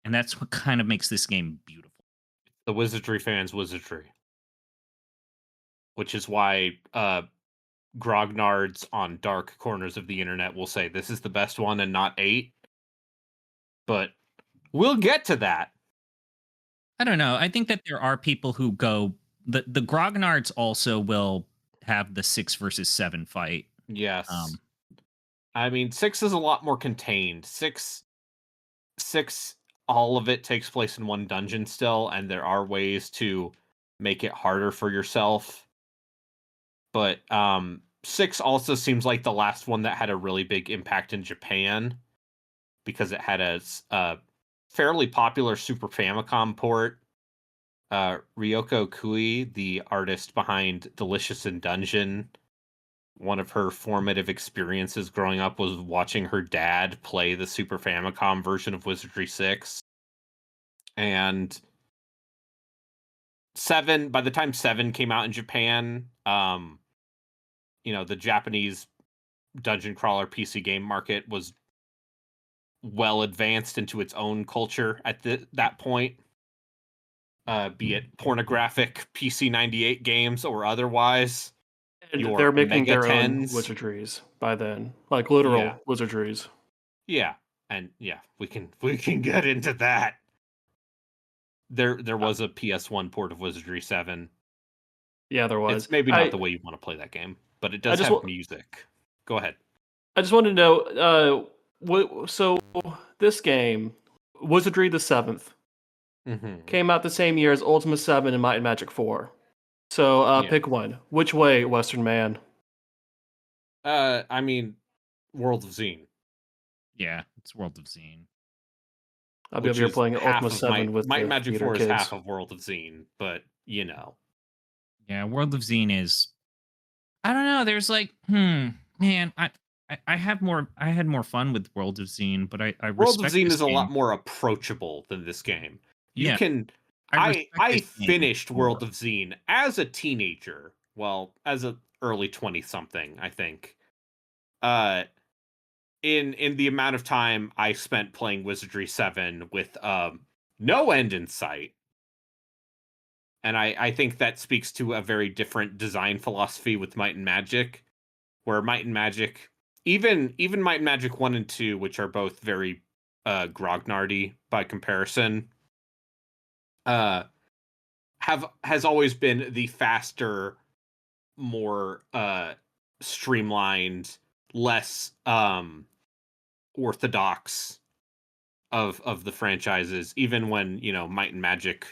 And that's what kind of makes this game beautiful.
The Wizardry fans' wizardry. Which is why grognards on dark corners of the internet will say this is the best one and not 8. But we'll get to that.
I don't know. I think that there are people who go the grognards also will have the 6 versus 7 fight.
Yes.
Um,
I mean, 6 is a lot more contained. 6, all of it takes place in one dungeon still, and there are ways to make it harder for yourself. But 6 also seems like the last one that had a really big impact in Japan because it had a fairly popular Super Famicom port. Ryoko Kui, the artist behind Delicious in Dungeon, one of her formative experiences growing up was watching her dad play the Super Famicom version of Wizardry 6. And 7, by the time 7 came out in Japan, the Japanese dungeon crawler PC game market was well advanced into its own culture at that point. Be it pornographic PC98 games or otherwise.
And
Your
they're making
Mega
their own
10s.
wizardries by then, like
Yeah.
literal wizardries.
Yeah. And yeah, we can get into that. There was a PS1 port of Wizardry 7.
Yeah, there was.
It's maybe not the way you want to play that game, but it does
just
have
wa-
music. Go ahead.
I just wanted to know, so this game, Wizardry the Seventh,
Mm-hmm.
came out the same year as Ultima 7 and Might and Magic 4. So
Yeah.
pick one. Which way, Western man?
I mean, World of Zine.
yeah, it's World of Zine.
I'll be
Which
over here
is
playing
half
Ultima
of
7 with
Might
the
and Magic
theater
4 is
kids.
half of World of Zine, but
Yeah, World of Zine is. I don't know. There's like, man, I had more fun with World of Zine, but I
World of
respect
Zine
this
is a lot
game.
more approachable than this game. You
Yeah,
can
I respect
I
this game
finished
more.
World of Zine as a teenager. Well, as a early 20 something, I think. In the amount of time I spent playing Wizardry 7 with no end in sight. And I think that speaks to a very different design philosophy with Might and Magic, where Might and Magic, even Might and Magic 1 and 2, which are both very grognardy by comparison, has always been the faster, more streamlined, less orthodox of the franchises. Even when Might and Magic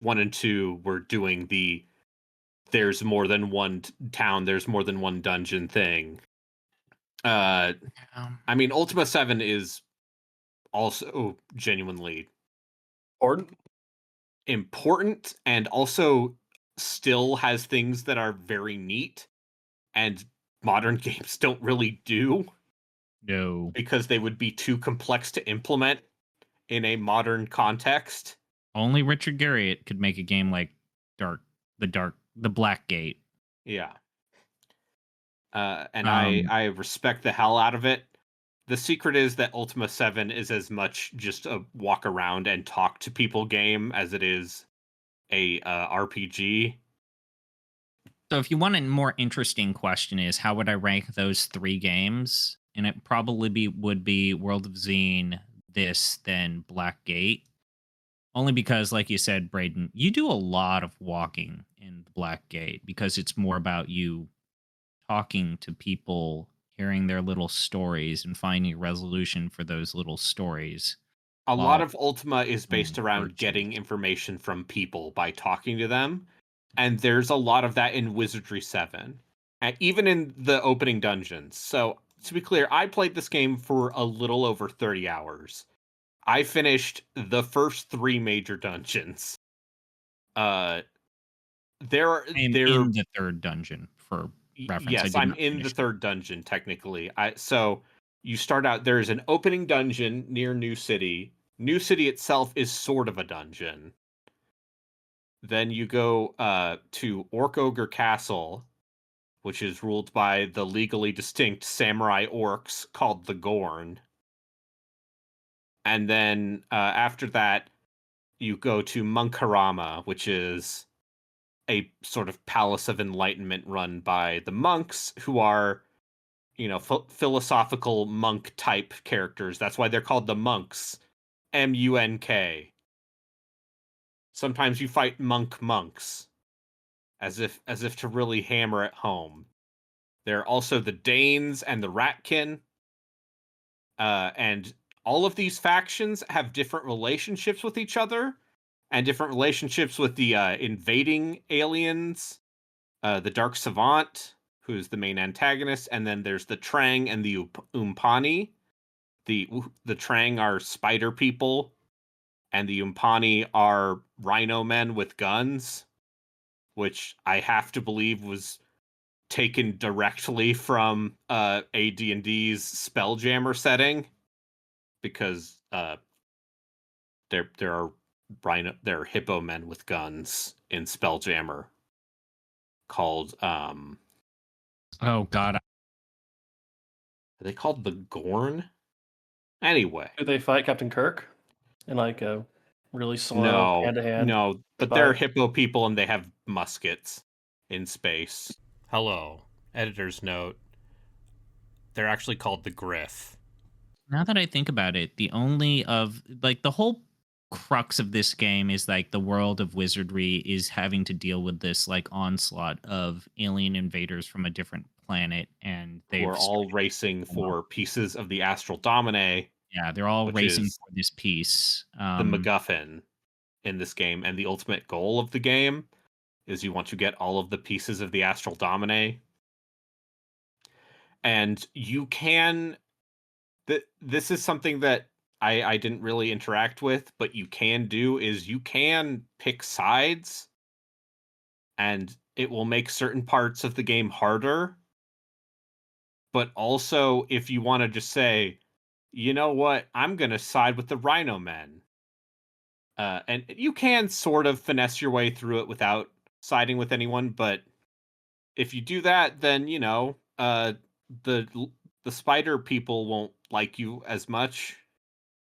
1 and 2 were doing the there's more than one town, there's more than one dungeon thing. I mean, Ultima 7 is also genuinely important and also still has things that are very neat and modern games don't really do
No,
because they would be too complex to implement in a modern context.
only Richard Garriott could make a game like the Black Gate.
Yeah. And I respect the hell out of it. The secret is that Ultima 7 is as much just a walk around and talk to people game as it is a RPG.
So if you want a more interesting question is how would I rank those 3 games? And it probably would be World of Zine, this, then Black Gate. Only because, like you said, Braden, you do a lot of walking in the Black Gate because it's more about you talking to people, hearing their little stories, and finding a resolution for those little stories.
A
While
lot of Ultima is based around getting
versus-
information from people by talking to them. And there's a lot of that in Wizardry 7. And even in the opening dungeons. So, to be clear, I played this game for a little over 30 hours. I finished the first 3 major dungeons.
I am in the 3rd dungeon for reference. I
Yes,
did
I'm
not
in the
finish
3rd dungeon technically. So you start out, there's an opening dungeon near New City. New City itself is sort of a dungeon. Then you go to Orc Ogre Castle, which is ruled by the legally distinct samurai orcs called the Gorn. And then after that, you go to Monkarama, which is a sort of palace of enlightenment run by the monks, who are, philosophical monk type characters. That's why they're called the monks. MUNK. Sometimes you fight monks, as if to really hammer it home. There are also the Danes and the Ratkin. And all of these factions have different relationships with each other and different relationships with the invading aliens. The Dark Savant, who's the main antagonist, and then there's the Trang and the Umpani. The Trang are spider people, and the Umpani are rhino men with guns, which I have to believe was taken directly from AD&D's Spelljammer setting, because there are hippo men with guns in Spelljammer called
Oh God.
are they called the Gorn? Anyway,
Do they fight Captain Kirk in like a really slow hand-to-hand
no, but they're
fight?
hippo people and they have muskets in space. Hello, editor's note. They're actually called the Griff.
Now that I think about it, the only of like the whole crux of this game is like the world of wizardry is having to deal with this like onslaught of alien invaders from a different planet, and
Who
they've
are all
started,
racing for pieces of the Astral Domine,
yeah, they're all
which
racing
is
for this piece.
the MacGuffin in this game, and the ultimate goal of the game is you want to get all of the pieces of the Astral Domine. And you can this is something that I didn't really interact with, but you can do is you can pick sides, and it will make certain parts of the game harder. But also, if you want to just say, you know what, I'm going to side with the Rhino Men. And you can sort of finesse your way through it without siding with anyone, but if you do that, then, the the spider people won't like you as much.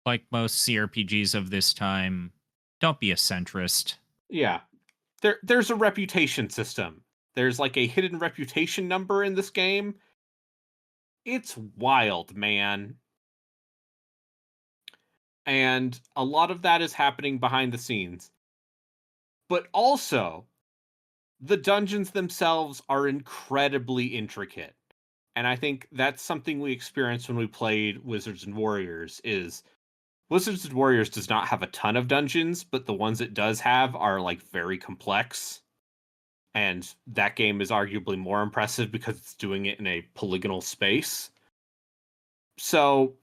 Like most CRPGs of this time, don't be a centrist.
Yeah. There's a reputation system. There's like a hidden reputation number in this game. It's wild, man. And a lot of that is happening behind the scenes. But also, the dungeons themselves are incredibly intricate. And I think that's something we experienced when we played Wizards and Warriors is Wizards and Warriors does not have a ton of dungeons, but the ones it does have are like very complex. And that game is arguably more impressive because it's doing it in a polygonal space. So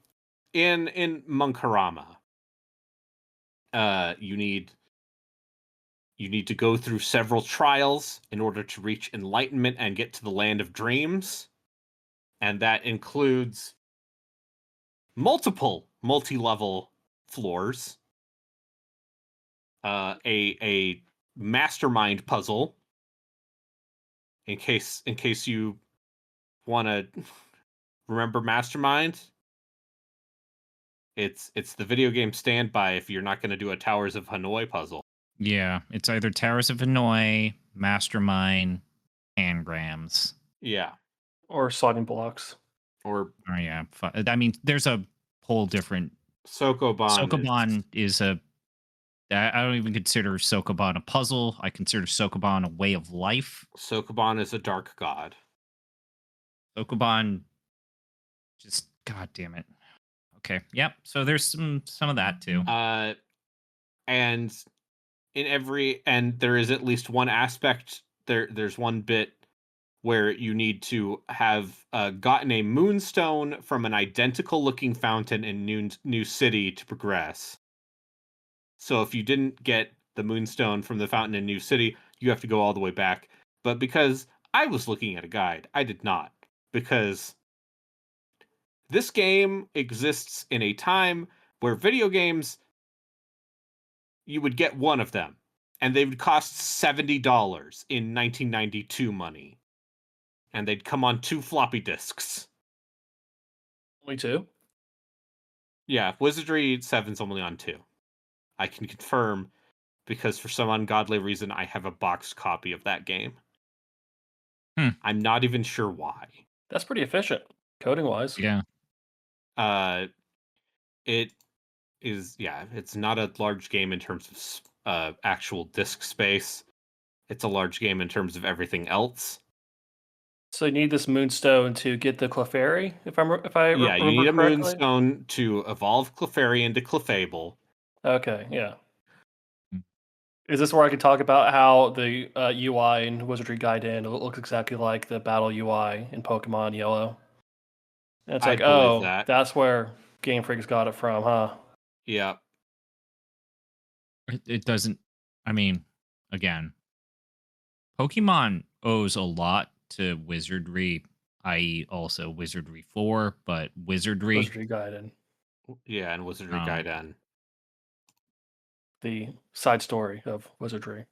in Monkarama, you need to go through several trials in order to reach enlightenment and get to the land of dreams. And that includes multiple multi-level floors, a mastermind puzzle, in case you want to remember Mastermind. It's the video game standby if you're not going to do a Towers of Hanoi puzzle.
Yeah, it's either Towers of Hanoi, Mastermind, Anagrams.
Yeah.
Or sliding blocks.
Or
Oh yeah, I mean, there's a whole different.
Sokoban.
Sokoban is a. I don't even consider Sokoban a puzzle. I consider Sokoban a way of life.
Sokoban is a dark god.
Sokoban, just god damn it. Okay, yep. So there's some of that too.
And there is at least one aspect. There's one bit where you need to have gotten a moonstone from an identical looking fountain in New City to progress. So if you didn't get the moonstone from the fountain in New City, you have to go all the way back. But because I was looking at a guide, I did not. Because this game exists in a time where video games, you would get one of them, and they would cost $70 in 1992 money. And they'd come on 2 floppy disks.
Only 2?
Yeah, Wizardry VII's only on 2. I can confirm because for some ungodly reason I have a boxed copy of that game. I'm not even sure why.
That's pretty efficient, coding wise.
Yeah.
It is, it's not a large game in terms of actual disk space. It's a large game in terms of everything else.
So you need this Moonstone to get the Clefairy, if I
Yeah, you
remember
need a
correctly.
Moonstone to evolve Clefairy into Clefable.
Okay, yeah.
Hmm.
Is this where I can talk about how the UI in Wizardry Gaiden looks exactly like the battle UI in Pokemon Yellow? And it's
I
like,
believe
oh,
that.
that's where Game Freak's got it from, huh?
Yeah.
It doesn't. I mean, again, Pokemon owes a lot to Wizardry, i.e., also Wizardry 4, but Wizardry.
Wizardry Gaiden,
Yeah, and Wizardry Gaiden.
the side story of Wizardry.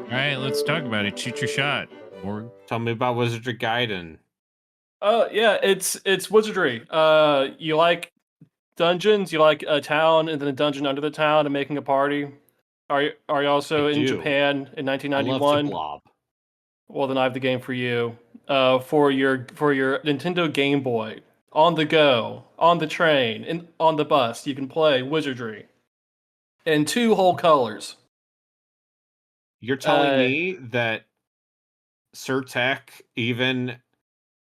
All right, let's talk about it. Shoot your shot, Borg.
Tell me about Wizardry Gaiden.
Yeah, it's Wizardry. You like dungeons? You like a town and then a dungeon under the town and making a party? Are you also
I
in
do.
Japan in
I love to
1991?
blob.
Well, then I have the game for you. For your Nintendo Game Boy, on the go, on the train, and on the bus, you can play Wizardry in 2 whole colors.
You're telling me that Surtech, even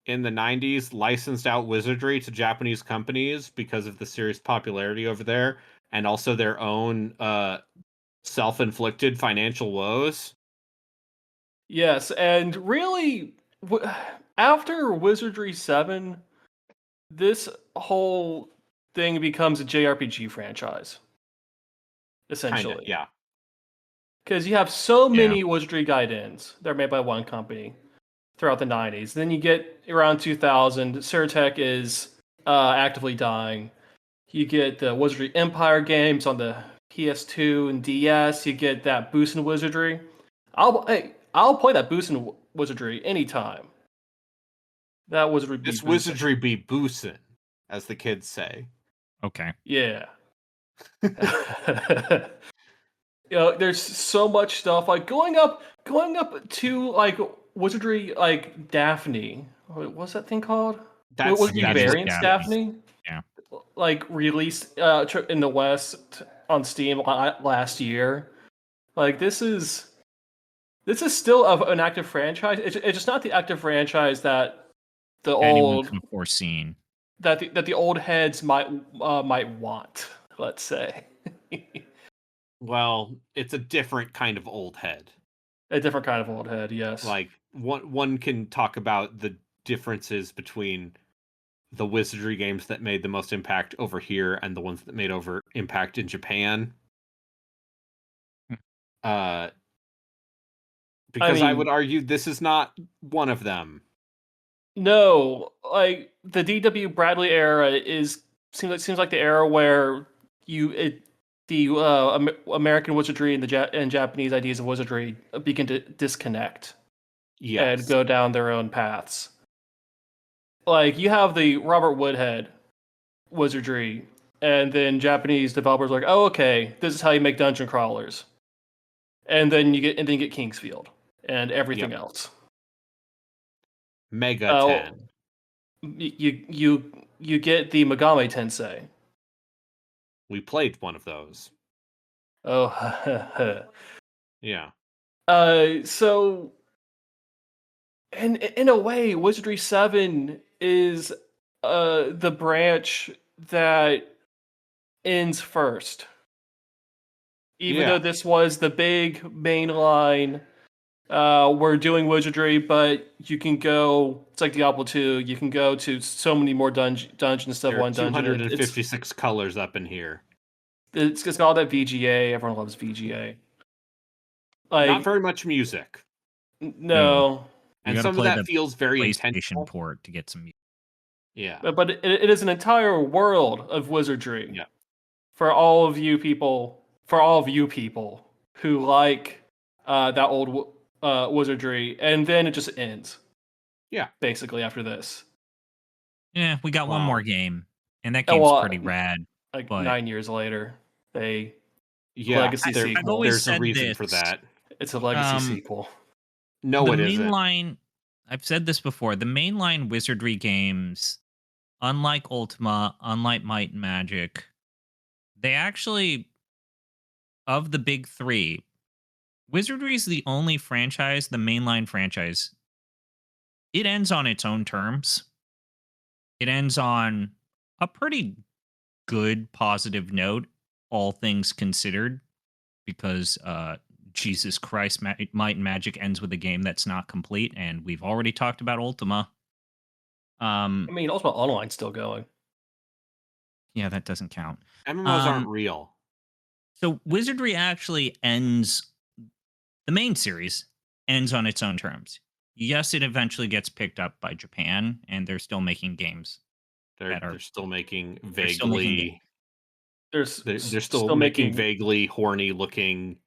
in the 90s, licensed out Wizardry to Japanese companies because of the serious popularity over there, and also their own self-inflicted financial woes?
Yes, and really, after Wizardry 7, this whole thing becomes a JRPG franchise, essentially.
Kinda, yeah.
Because you have so
Yeah.
many Wizardry Gaidens. They're made by one company throughout the 90s. Then you get around 2000, Surtech is actively dying. You get the Wizardry Empire games on the PS2 and DS. You get that Boost in Wizardry. I'll play that Boost in Wizardry anytime. That Wizardry be
This
boostin'.
Wizardry be boosin', as the kids say.
Okay.
Yeah. There's so much stuff like going up to like Wizardry like Daphne. What's that thing called?
That's
Wizardry
Yeah, just
Variants Daphne.
Yeah.
Like released in the West on Steam last year. Like this is still an active franchise. It's just not the active franchise that the
Anyone
old
could have foreseen.
that the old heads might want. Let's say.
Well, it's a different kind of old head.
A different kind of old head, yes.
Like one can talk about the differences between the Wizardry games that made the most impact over here and the ones that made over impact in Japan. Because I would argue this is not one of them.
No, like the D.W. Bradley era seems like the era where American wizardry and Japanese ideas of wizardry begin to disconnect and go down their own paths. Like you have the Robert Woodhead wizardry, and then Japanese developers are like, oh, okay, this is how you make dungeon crawlers, and then you get Kingsfield and everything else.
Mega 10.
You get the Megami Tensei.
We played one of those.
Oh,
yeah.
So, and in a way, Wizardry 7 is the branch that ends first. Even though this was the big main line, we're doing Wizardry, but you can go. It's like Diablo 2. You can go to so many more dungeons instead of one dungeon.
256 colors up in here.
It's called that VGA. Everyone loves VGA. Like,
not very much music.
No.
You
And
got to
some of
play
that
the
feels very
PlayStation
intentional.
port to get some music.
Yeah.
But it is an entire world of wizardry
Yeah.
for all of you people. For all of you people who like that old wizardry, and then it just ends.
Yeah.
Basically, after this.
Yeah, we got one
Wow.
more game, and that
Oh,
game's
well,
pretty rad.
Like
But
9 years later, they
Yeah.
legacy
I've
sequel.
always
There's a
said
reason
this.
for that.
It's a legacy
Um,
sequel.
No,
the
it isn't.
mainline, I've said this before, the mainline Wizardry games, unlike Ultima, unlike Might and Magic, they actually, of the big three, Wizardry is the only franchise, the mainline franchise. It ends on its own terms. It ends on a pretty good, positive note, all things considered, because Jesus Christ, Might and Magic ends with a game that's not complete, and we've already talked about Ultima.
I mean, Ultimate Online's still going.
Yeah, that doesn't count.
MMOs aren't real.
So Wizardry actually ends, the main series ends on its own terms. Yes, it eventually gets picked up by Japan, and they're still making games.
They're still making
They're still making games.
vaguely.
There's
They're still making vaguely horny looking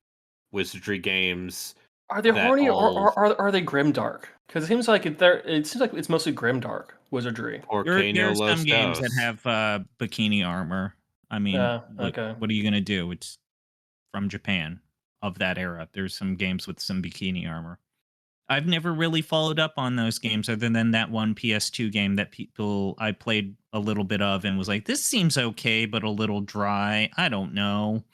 wizardry games.
Are they
that
horny
all-
or are they grimdark? Because it seems like it seems like it's mostly grimdark wizardry.
There are some
Los
games that
Dos.
have bikini armor. I mean,
Yeah, okay.
what are you gonna do? It's from Japan of that era. There's some games with some bikini armor. I've never really followed up on those games other than that one PS2 game that I played a little bit of and was like, this seems okay, but a little dry. I don't know.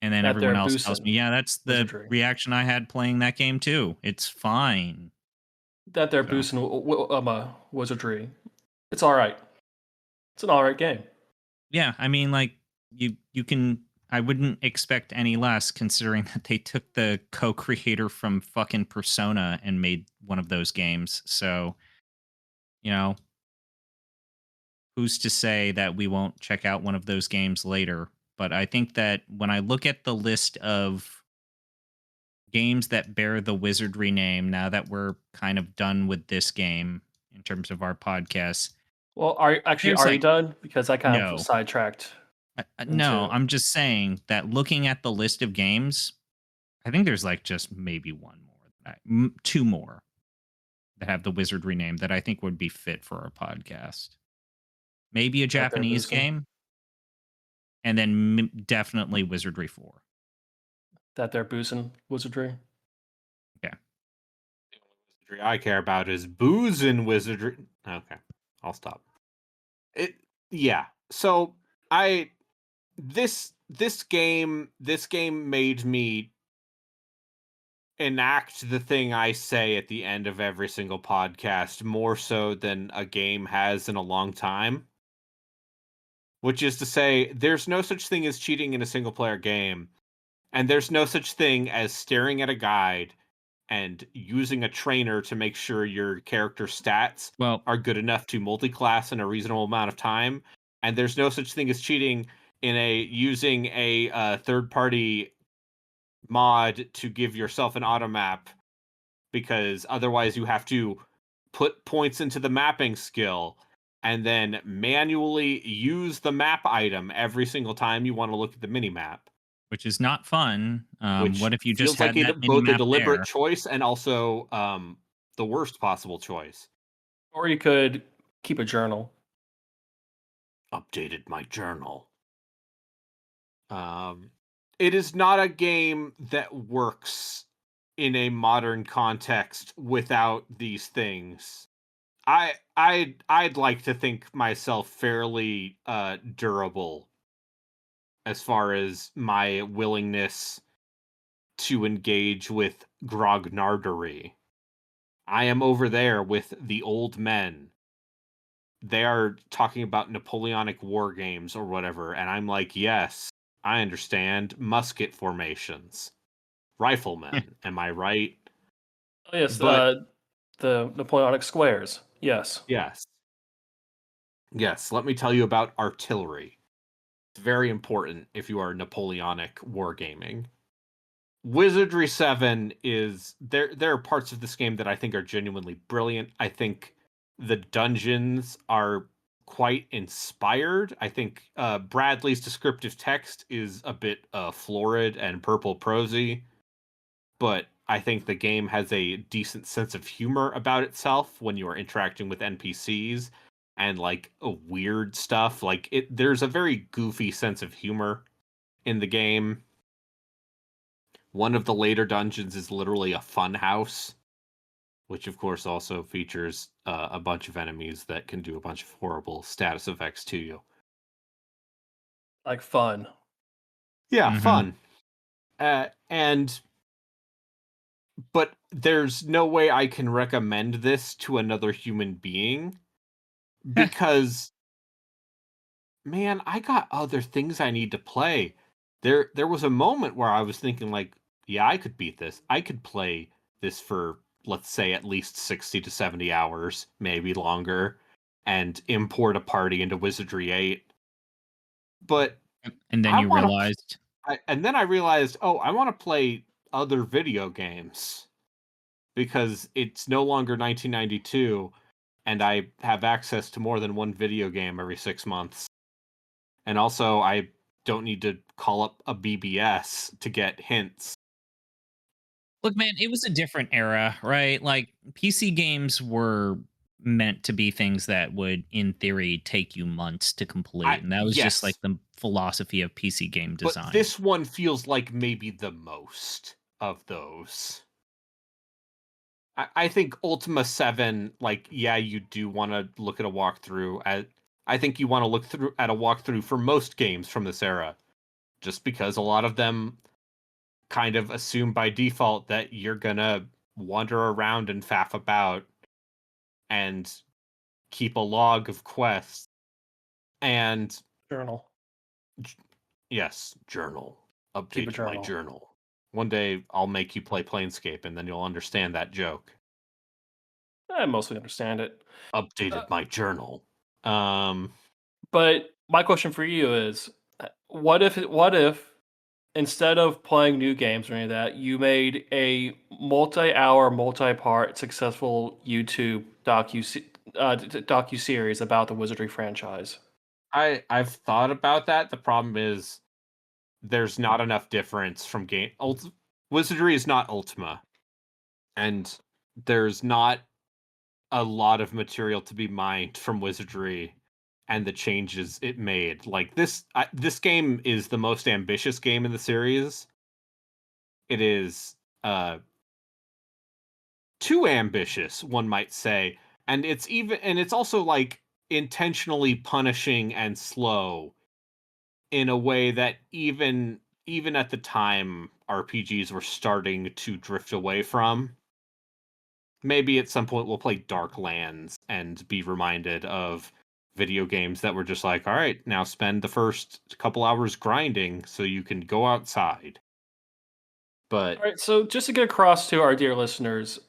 And then
That
everyone
they're
else tells
boosting
me, yeah, that's the
wizardry.
reaction I had playing that game too. It's fine.
That they're
So.
boosting wizardry. It's all right. It's an all right game.
Yeah, I mean, like you can. I wouldn't expect any less, considering that they took the co-creator from fucking Persona and made one of those games. So, you know, who's to say that we won't check out one of those games later? But I think that when I look at the list of games that bear the Wizardry name, now that we're kind of done with this game in terms of our podcast,
Well, are
There's,
you
like-
done? Because I kind
No.
of sidetracked.
no,
into-
I'm just saying that looking at the list of games, I think there's like just maybe one more, two more that have the Wizardry name that I think would be fit for our podcast. Maybe a Japanese
boosting.
game, and then definitely Wizardry 4.
That they're boosting wizardry.
Wizardry I care about is booze and wizardry. Okay, I'll stop. Yeah. So this game made me enact the thing I say at the end of every single podcast more so than a game has in a long time. Which is to say, there's no such thing as cheating in a single player game, and there's no such thing as staring at a guide and using a trainer to make sure your character stats are good enough to multi-class in a reasonable amount of time. And there's no such thing as cheating in using a third-party mod to give yourself an auto map, because otherwise you have to put points into the mapping skill and then manually use the map item every single time you want to look at the mini map.
Which is not fun.
Which
What if you just
feels like
had that mini
both a
map
deliberate
there?
choice and also the worst possible choice.
Or you could keep a journal.
Updated my journal. It is not a game that works in a modern context without these things. I'd like to think myself fairly durable as far as my willingness to engage with grognardery. I am over there with the old men. They are talking about Napoleonic war games or whatever, and I'm like, yes, I understand. Musket formations. Riflemen, am I right?
Oh, yes,
But
the Napoleonic squares. Yes.
yes. Yes, let me tell you about artillery. It's very important if you are Napoleonic wargaming. Wizardry 7 is there are parts of this game that I think are genuinely brilliant. I think the dungeons are quite inspired. I think Bradley's descriptive text is a bit florid and purple prosy, but I think the game has a decent sense of humor about itself when you are interacting with NPCs and like weird stuff. Like there's a very goofy sense of humor in the game. One of the later dungeons is literally a fun house, which of course also features a bunch of enemies that can do a bunch of horrible status effects to you.
Like fun.
Yeah,
Mhm.
fun. But there's no way I can recommend this to another human being because, man, I got other things I need to play. There was a moment where I was thinking like, yeah, I could beat this. I could play this for, let's say, at least 60 to 70 hours, maybe longer, and import a party into Wizardry 8. But
And then
I
you
want
realized,
and then I realized, oh, I want to play other video games because it's no longer 1992 and I have access to more than one video game every 6 months. And also, I don't need to call up a BBS to get hints.
look, man, it was a different era, right? Like PC games were meant to be things that would, in theory, take you months to complete. And that was just like
Yes,
the philosophy of PC game
but
design.
this one feels like maybe the most of those. I think Ultima 7, like, yeah, you do want to look at a walkthrough. I think you want to look through at a walkthrough for most games from this era, just because a lot of them kind of assume by default that you're gonna wander around and faff about and keep a log of quests. And
Journal.
yes, journal.
Keep a
Updated my
journal.
journal. One day I'll make you play Planescape and then you'll understand that joke.
I mostly understand it.
Updated my journal. Um
But my question for you is, what if instead of playing new games or any of that, you made a multi-hour, multi-part, successful YouTube docu series about the Wizardry franchise?
I've thought about that. The problem is there's not enough difference from Wizardry is not Ultima, and there's not a lot of material to be mined from Wizardry and the changes it made. Like this game is the most ambitious game in the series. It is too ambitious, one might say, and it's also like intentionally punishing and slow in a way that even at the time RPGs were starting to drift away from. Maybe at some point we'll play Darklands and be reminded of video games that were just like, all right, now spend the first couple hours grinding so you can go outside. But
All right, so just to get across to our dear listeners,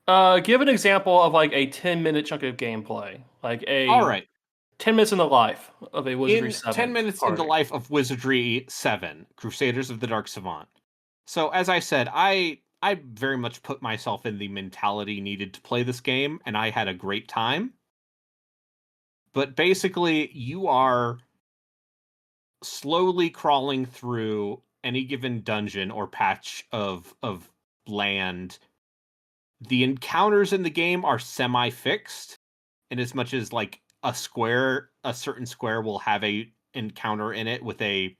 give an example of like a 10-minute chunk of gameplay, like
all
a
right,
10 minutes in the life of a Wizardry
in 10
7
minutes in the
party.
life of Wizardry 7, Crusaders of the Dark Savant. So as I said, I very much put myself in the mentality needed to play this game, and I had a great time. But basically, you are slowly crawling through any given dungeon or patch of land. The encounters in the game are semi-fixed, in as much as like a certain square will have a encounter in it with a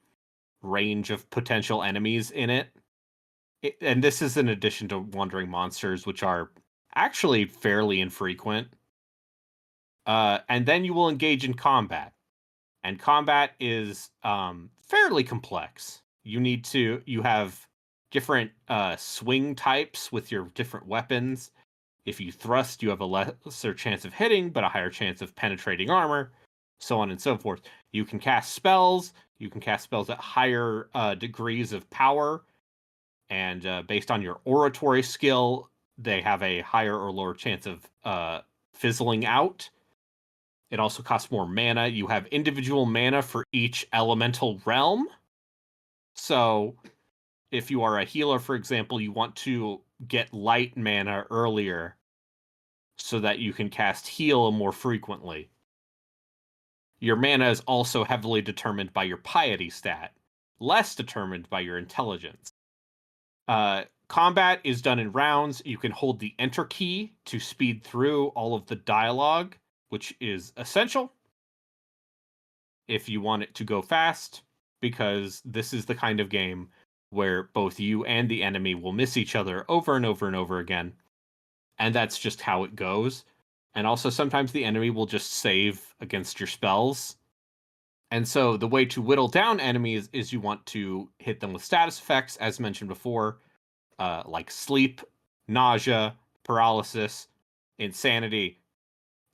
range of potential enemies in it. And this is in addition to wandering monsters, which are actually fairly infrequent. And then you will engage in combat, and combat is fairly complex. You have different swing types with your different weapons. If you thrust, you have a lesser chance of hitting, but a higher chance of penetrating armor, so on and so forth. You can cast spells. You can cast spells at higher degrees of power, and based on your oratory skill, they have a higher or lower chance of fizzling out. It also costs more mana. You have individual mana for each elemental realm. So if you are a healer, for example, you want to get light mana earlier so that you can cast heal more frequently. Your mana is also heavily determined by your piety stat, less determined by your intelligence. Combat is done in rounds. You can hold the enter key to speed through all of the dialogue, which is essential if you want it to go fast, because this is the kind of game where both you and the enemy will miss each other over and over and over again. And that's just how it goes. And also sometimes the enemy will just save against your spells. And so the way to whittle down enemies is you want to hit them with status effects, as mentioned before, like sleep, nausea, paralysis, insanity,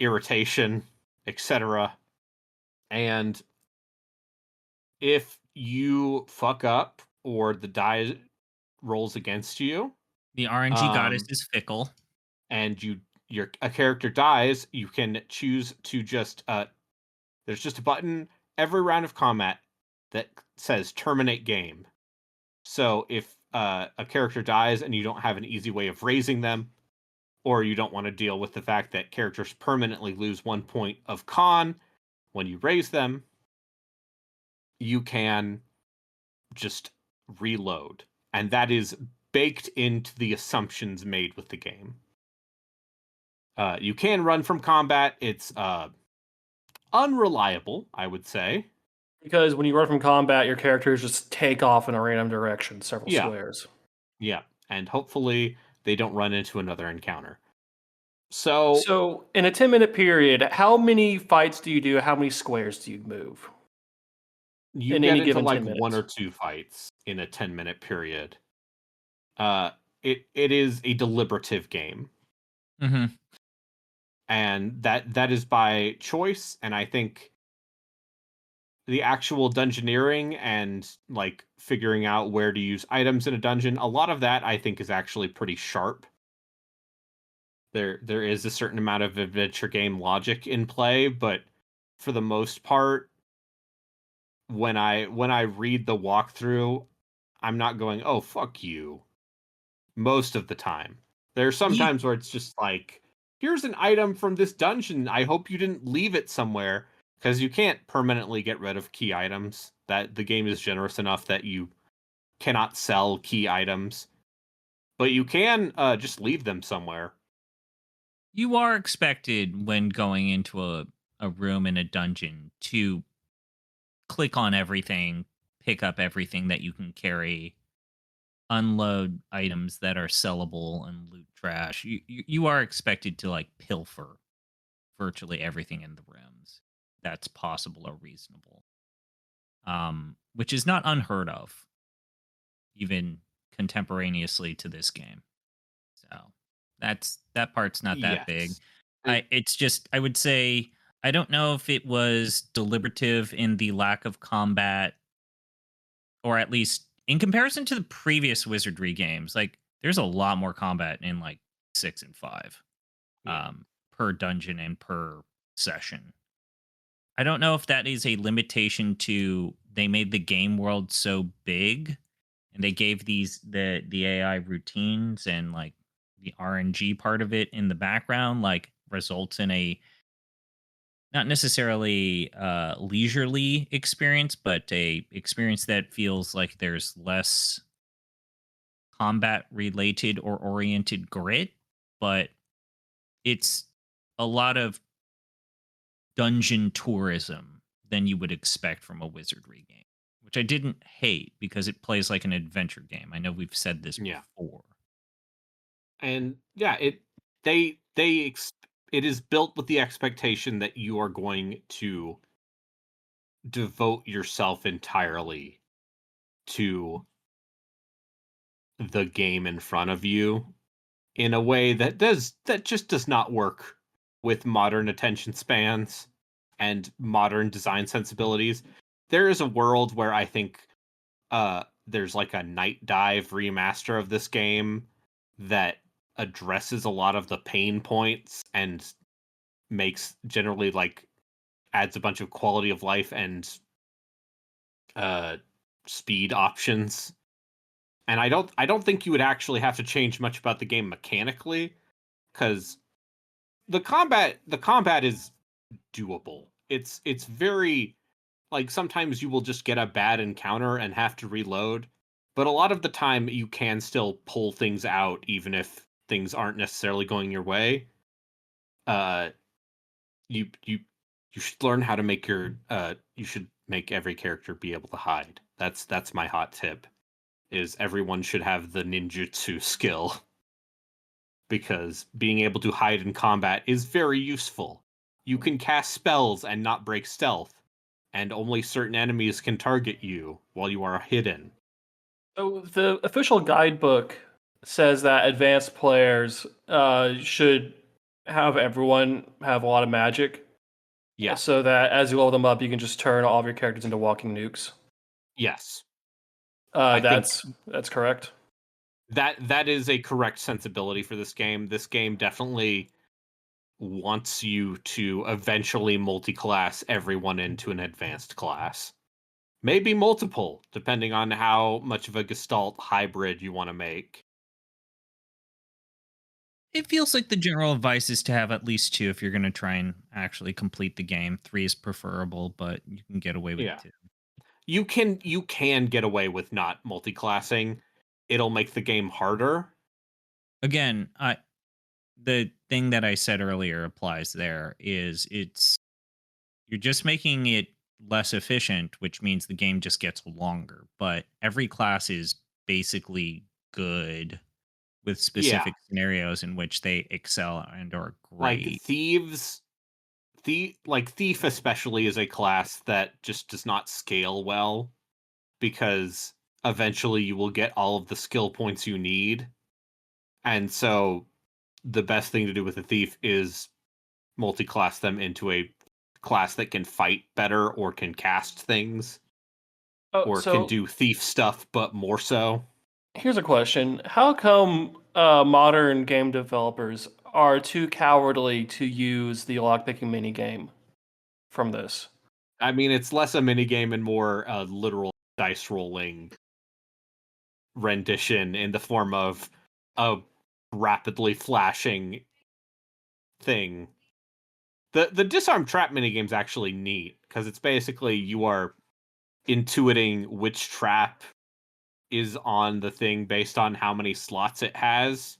irritation, etc. And if you fuck up or the die rolls against you,
The RNG goddess is fickle.
and a character dies, you can choose to just there's just a button every round of combat that says terminate game. So if a character dies and you don't have an easy way of raising them, or you don't want to deal with the fact that characters permanently lose 1 point of con when you raise them, you can just reload. And that is baked into the assumptions made with the game. You can run from combat. It's unreliable, I would say.
Because when you run from combat, your characters just take off in a random direction, several
Yeah.
squares.
Yeah, and hopefully they don't run into another encounter. So
in a 10-minute period, how many fights do you do? How many squares do you move?
you
in
get
any
into
given
like
10
one or
minutes?
two fights in a 10-minute period. It is a deliberative game.
Mm-hmm.
And that is by choice, and I think the actual dungeoneering and like figuring out where to use items in a dungeon, a lot of that I think is actually pretty sharp. There is a certain amount of adventure game logic in play, but for the most part, when I read the walkthrough, I'm not going, "Oh, fuck you." Most of the time. There's some
You,
times where it's just like, "Here's an item from this dungeon. I hope you didn't leave it somewhere." Because you can't permanently get rid of key items. That the game is generous enough that you cannot sell key items, but you can just leave them somewhere.
you are expected when going into a room in a dungeon to click on everything, pick up everything that you can carry, unload items that are sellable and loot trash. You are expected to like pilfer virtually everything in the rooms that's possible or reasonable. Which is not unheard of, even contemporaneously to this game. So that part's not that big.
Yes. It-
It's just I would say I don't know if it was deliberative in the lack of combat, or at least in comparison to the previous Wizardry games. Like there's a lot more combat in like 6 and 5,
yeah.
per dungeon and per session. I don't know if that is a limitation to they made the game world so big and they gave the AI routines and like the RNG part of it in the background like results in a not necessarily leisurely experience, but a experience that feels like there's less combat related or oriented grit, but it's a lot of dungeon tourism than you would expect from a wizardry game, which I didn't hate because it plays like an adventure game. I know we've said this
Yeah.
before.
And yeah, it is built with the expectation that you are going to devote yourself entirely to the game in front of you in a way that just does not work with modern attention spans and modern design sensibilities. There is a world where I think there's like a Night Dive remaster of this game that addresses a lot of the pain points and makes generally like adds a bunch of quality of life and uh speed options And I don't think you would actually have to change much about the game mechanically, because the combat is doable. It's very, like, sometimes you will just get a bad encounter and have to reload, but a lot of the time you can still pull things out even if things aren't necessarily going your way. Uh, you you you should learn how to make your you should make every character be able to hide. That's my hot tip. Is everyone should have the ninjutsu skill, because being able to hide in combat is very useful. You can cast spells and not break stealth, and only certain enemies can target you while you are hidden.
So the official guidebook says that advanced players should have everyone have a lot of magic,
Yeah.
so that as you level them up, you can just turn all of your characters into walking nukes.
Yes. I think
That's correct.
that is a correct sensibility for this game. This game definitely wants you to eventually multi-class everyone into an advanced class. Maybe multiple, depending on how much of a Gestalt hybrid you want to make.
It feels like the general advice is to have at least two if you're going to try and actually complete the game. Three is preferable, but you can get away with
Yeah.
two.
You can get away with not multi-classing. It'll make the game harder.
Again, the thing that I said earlier applies there is you're just making it less efficient, which means the game just gets longer. But every class is basically good with
Yeah.
specific scenarios in which they excel and are
Like
great.
Thief especially is a class that just does not scale well, because eventually you will get all of the skill points you need. And so the best thing to do with a thief is multi-class them into a class that can fight better or can cast things
Oh,
or can
so
do thief stuff, but more so.
here's a question: how come modern game developers are too cowardly to use the lockpicking minigame from this?
I mean, it's less a minigame and more literal dice rolling rendition in the form of a rapidly flashing thing. The disarm trap minigame's actually neat, because it's basically you are intuiting which trap is on the thing based on how many slots it has,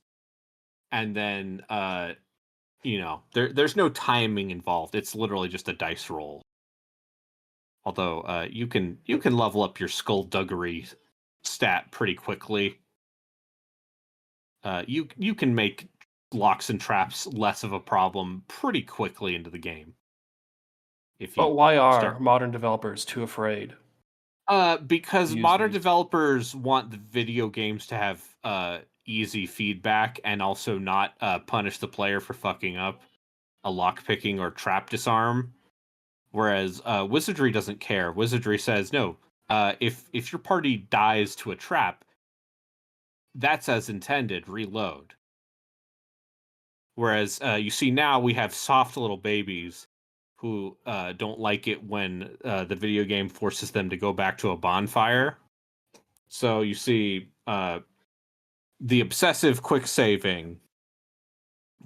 and then there's no timing involved. It's literally just a dice roll. Although you can level up your skullduggery stat pretty quickly. You can make locks and traps less of a problem pretty quickly into the game if
But
you
why are
start.
modern developers too afraid to
Because
use
modern
these?
developers want the video games to have easy feedback and also not punish the player for fucking up a lockpicking or trap disarm. Whereas Wizardry doesn't care. Wizardry says no. If your party dies to a trap, that's as intended. Reload. Whereas you see now we have soft little babies who don't like it when the video game forces them to go back to a bonfire. So you see the obsessive quick saving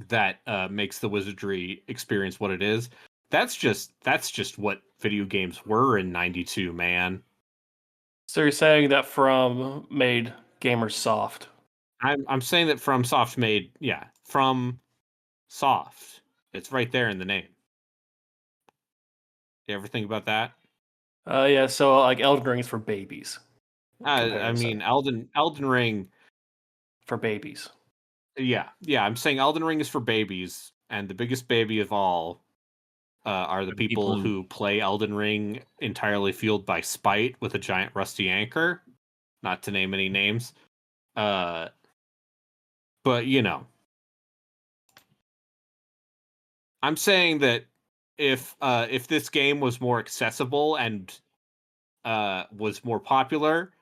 that makes the wizardry experience what it is. That's just what video games were in '92, man.
So you're saying that From made gamers soft?
I'm saying that FromSoft made, yeah, From Soft. It's right there in the name. You ever think about that?
Yeah. So like Elden Ring is for babies. In
I
comparison,
mean, Elden Ring.
for babies.
Yeah. I'm saying Elden Ring is for babies, and the biggest baby of all are the
For the people
people
who
who play Elden Ring entirely fueled by spite with a giant rusty anchor. Not to name any names. Uh, but I'm saying that if this game was more accessible and was more popular,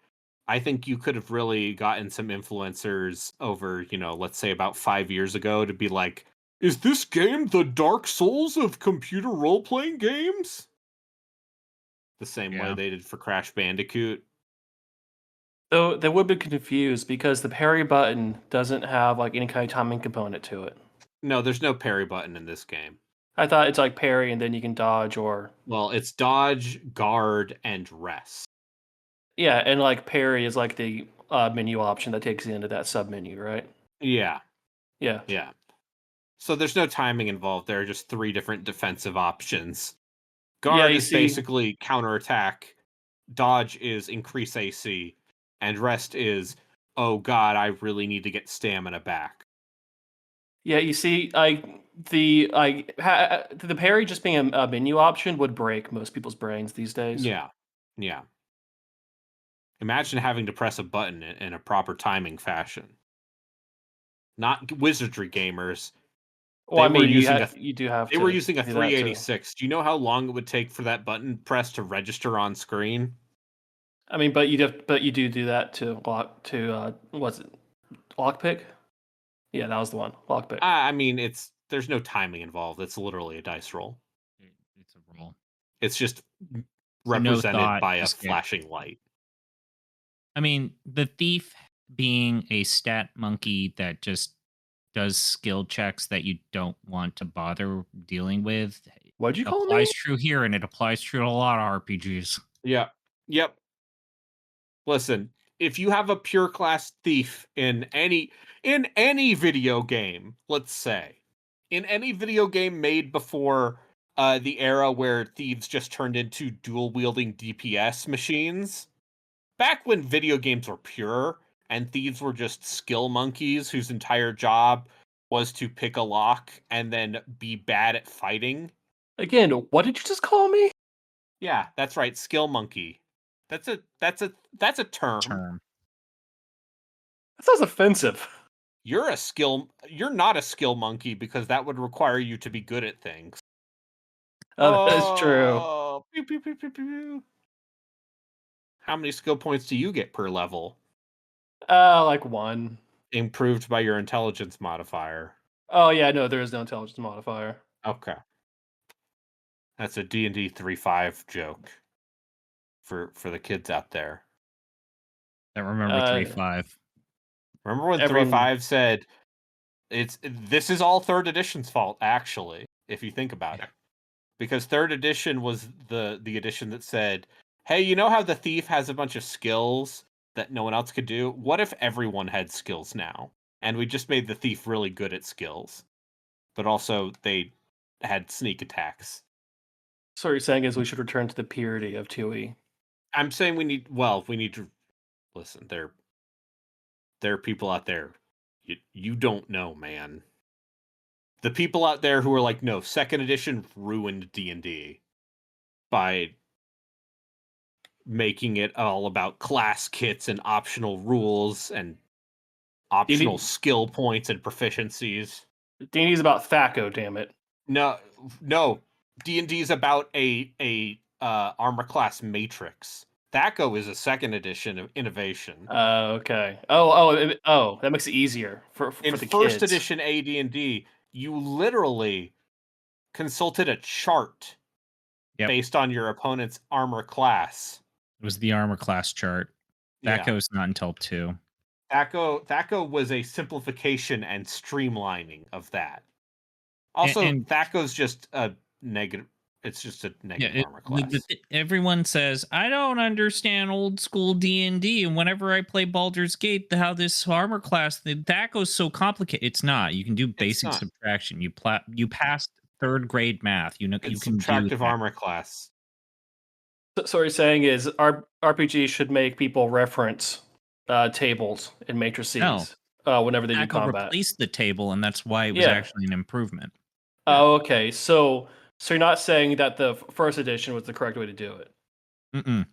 I think you could have really gotten some influencers over, let's say about 5 years ago to be like, is this game the Dark Souls of computer role playing games? The same way
yeah.
they did for Crash Bandicoot.
Though they would be confused because the parry button doesn't have like any kind of timing component to it.
No, there's no parry button in this game.
I thought it's like parry and then you can dodge or
Well, it's dodge, guard, and rest.
yeah, and like parry is like the menu option that takes you into that sub menu, right?
Yeah,
Yeah.
yeah. So there's no timing involved. There are just 3 different defensive options. Guard
you
is
see-
basically counterattack. Dodge is increase AC, and rest is, oh god, I really need to get stamina back.
Yeah, you see, the parry just being a menu option would break most people's brains these days.
Yeah, yeah. Imagine having to press a button in a proper timing fashion. Not wizardry gamers.
Well, I
They were
mean,
using
you do have
They
to
were using a
do that too.
386. Do you know how long it would take for that button press to register on screen?
I mean, but you do that to what's it, lockpick? Yeah, that was the one, lockpick.
I mean, there's no timing involved. It's literally a dice roll.
It's a roll.
It's just
So no
represented
thought,
by a
just get-
flashing light.
I mean, the thief being a stat monkey that just does skill checks that you don't want to bother dealing with
What'd you call me?
applies true here, and it applies true to a lot of RPGs.
Yeah. Yep. Listen, if you have a pure class thief in any video game, let's say, in any video game made before the era where thieves just turned into dual wielding DPS machines, back when video games were pure and thieves were just skill monkeys whose entire job was to pick a lock and then be bad at fighting.
Again, what did you just call me?
Yeah, that's right, skill monkey. That's a term.
That sounds offensive.
You're not a skill monkey because that would require you to be good at things.
Oh, that's true.
Pew, pew, pew, pew, pew. How many skill points do you get per level?
Like 1.
Improved by your intelligence modifier.
Oh yeah, no, there is no intelligence modifier.
Okay. That's a D&D 3.5 joke for the kids out there.
I remember 3.5.
Remember when
Everyone-
3.5 said this is all 3rd edition's fault, actually, if you think about it. Because 3rd edition was the edition that said, hey, you know how the thief has a bunch of skills that no one else could do? What if everyone had skills now? And we just made the thief really good at skills. But also they had sneak attacks.
So what you're saying is we should return to the purity of 2E.
I'm saying we need to listen, there are people out there. You don't know, man. The people out there who are like, no, 2nd edition ruined D&D by making it all about class kits and optional rules and optional skill points and proficiencies.
D&D is about THACO, damn it.
No, D&D is about a armor class matrix. THACO is a 2nd edition of innovation.
Okay. Oh, that makes it easier for
In
the
1st
kids.
edition AD&D, you literally consulted a chart based on your opponent's armor class.
It was the armor class chart. THACO's not until 2.
THACO was a simplification and streamlining of that. Also, THACO's just a negative. It's just a negative armor class.
Everyone says, I don't understand old school D&D, and whenever I play Baldur's Gate, how this armor class, the THACO's so complicated. It's not. You can do basic subtraction. You passed 3rd grade math. You can
subtractive
do
armor class.
So what you're saying is RPG should make people reference tables and matrices whenever they do combat.
Replaced the table, and that's why it was actually an improvement.
Oh, okay. So you're not saying that the 1st edition was the correct way to do it?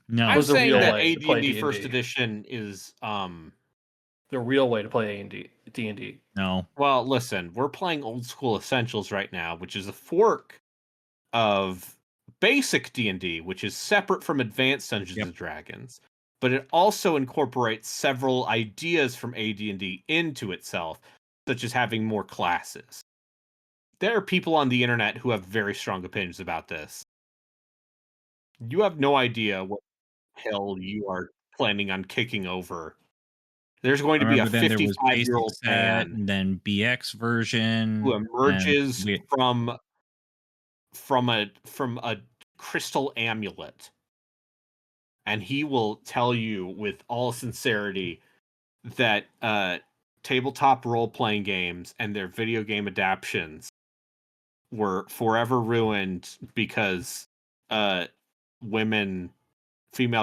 No.
I'm saying that AD&D 1st edition is
the real way to play D&D.
No.
Well, listen, we're playing Old School Essentials right now, which is a fork of basic D&D, which is separate from Advanced Dungeons and Dragons, but it also incorporates several ideas from AD&D into itself, such as having more classes. There are people on the internet who have very strong opinions about this. You have no idea what hell you are planning on kicking over. There's going
I
to be a
remember then there was basic
55-year-old
set
man
and then BX
who
version and
emerges
we
from a crystal amulet, and he will tell you with all sincerity that tabletop role-playing games and their video game adaptions were forever ruined because female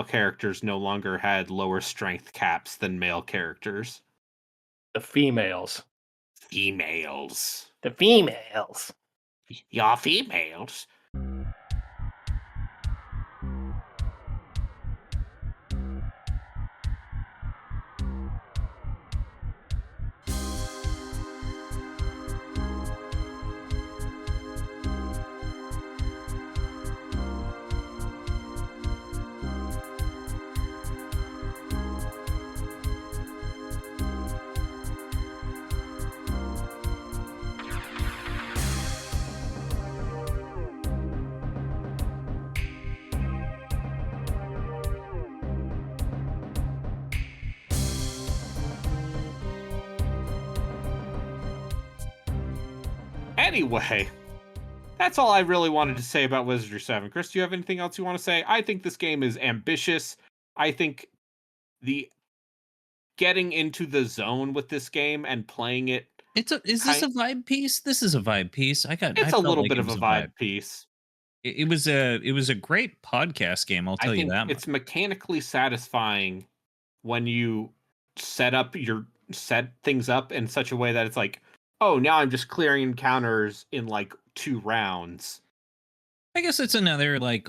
characters no longer had lower strength caps than male characters.
The females.
Females.
The females.
Y'all females. Anyway, that's all I really wanted to say about Wizardry 7. Chris, do you have anything else you want to say? I think this game is ambitious. I think the getting into the zone with this game and playing it,
is this a vibe piece? This is a vibe piece. I
it's a
felt
little
like
bit
it
of a
was
vibe piece.
It was a great podcast game, I'll
I
tell you
think
that much.
it's mechanically satisfying when you set things up in such a way that it's like, oh, now I'm just clearing encounters in like 2 rounds.
I guess it's another like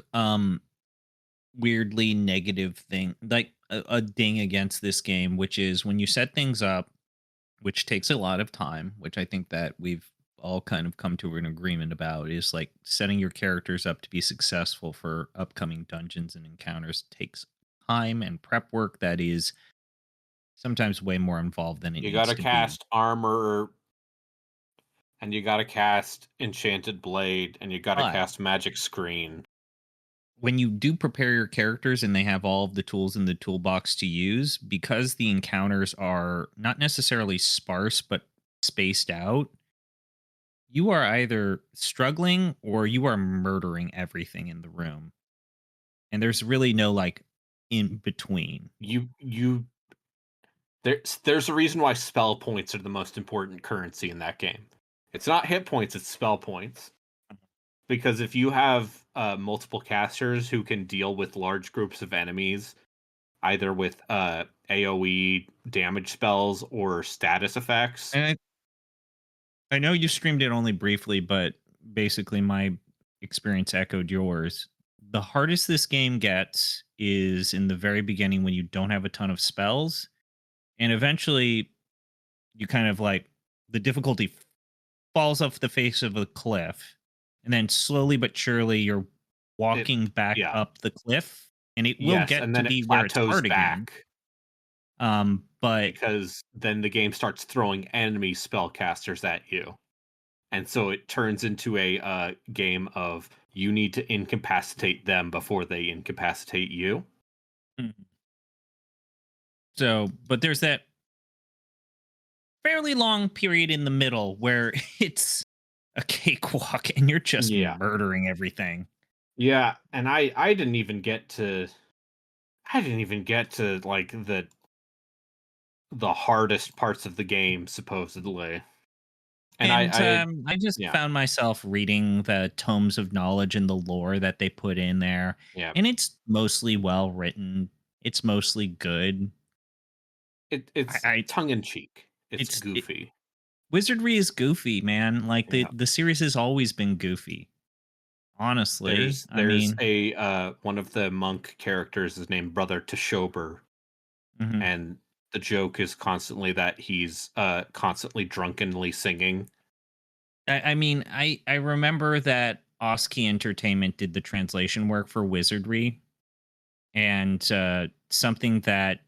weirdly negative thing, like a ding against this game, which is when you set things up, which takes a lot of time, which I think that we've all kind of come to an agreement about, is like setting your characters up to be successful for upcoming dungeons and encounters takes time and prep work that is sometimes way more involved than it
You
needs
gotta
to
cast armor, and you gotta cast enchanted blade, and you gotta
But
cast magic screen.
when you do prepare your characters and they have all of the tools in the toolbox to use, because the encounters are not necessarily sparse but spaced out, you are either struggling or you are murdering everything in the room. And there's really no like in between.
There's a reason why spell points are the most important currency in that game. It's not hit points, it's spell points. Because if you have multiple casters who can deal with large groups of enemies, either with AoE damage spells or status effects.
And I know you streamed it only briefly, but basically my experience echoed yours. The hardest this game gets is in the very beginning when you don't have a ton of spells. And eventually you kind of like the difficulty falls off the face of a cliff. And then slowly but surely you're walking back
yeah.
up the cliff. And it will
Yes,
get
and
to
then
be
it
where it's
plateaus
hard again.
back.
But
Because then the game starts throwing enemy spellcasters at you. And so it turns into a game of you need to incapacitate them before they incapacitate you.
So, but there's that fairly long period in the middle where it's a cakewalk and you're just murdering everything.
Yeah, and I didn't even get to like the hardest parts of the game, supposedly. And
I just found myself reading the tomes of knowledge and the lore that they put in there.
Yeah.
And it's mostly well written. It's mostly good.
It's tongue in cheek. It's goofy.
Wizardry is goofy, man. Like the series has always been goofy. Honestly,
there's a one of the monk characters is named Brother Teshober, and the joke is constantly that he's constantly drunkenly singing.
I mean, I remember that Oski Entertainment did the translation work for Wizardry, and something that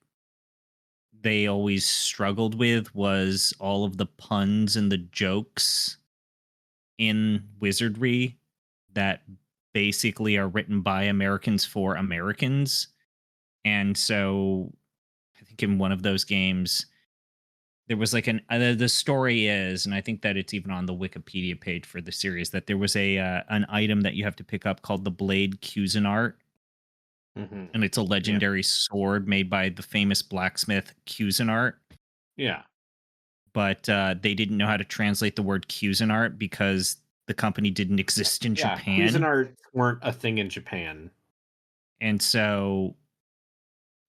they always struggled with was all of the puns and the jokes in Wizardry that basically are written by Americans for Americans. And so I think in one of those games, there was like the story is, and I think that it's even on the Wikipedia page for the series, that there was an item that you have to pick up called the Blade Cuisinart,
Hmm.
and it's a
Yeah.
legendary sword made by the famous blacksmith Cuisinart.
Yeah.
But they didn't know how to translate the word Cuisinart because the company didn't exist in
Yeah.
Japan,
Cuisinarts weren't a thing in Japan.
and so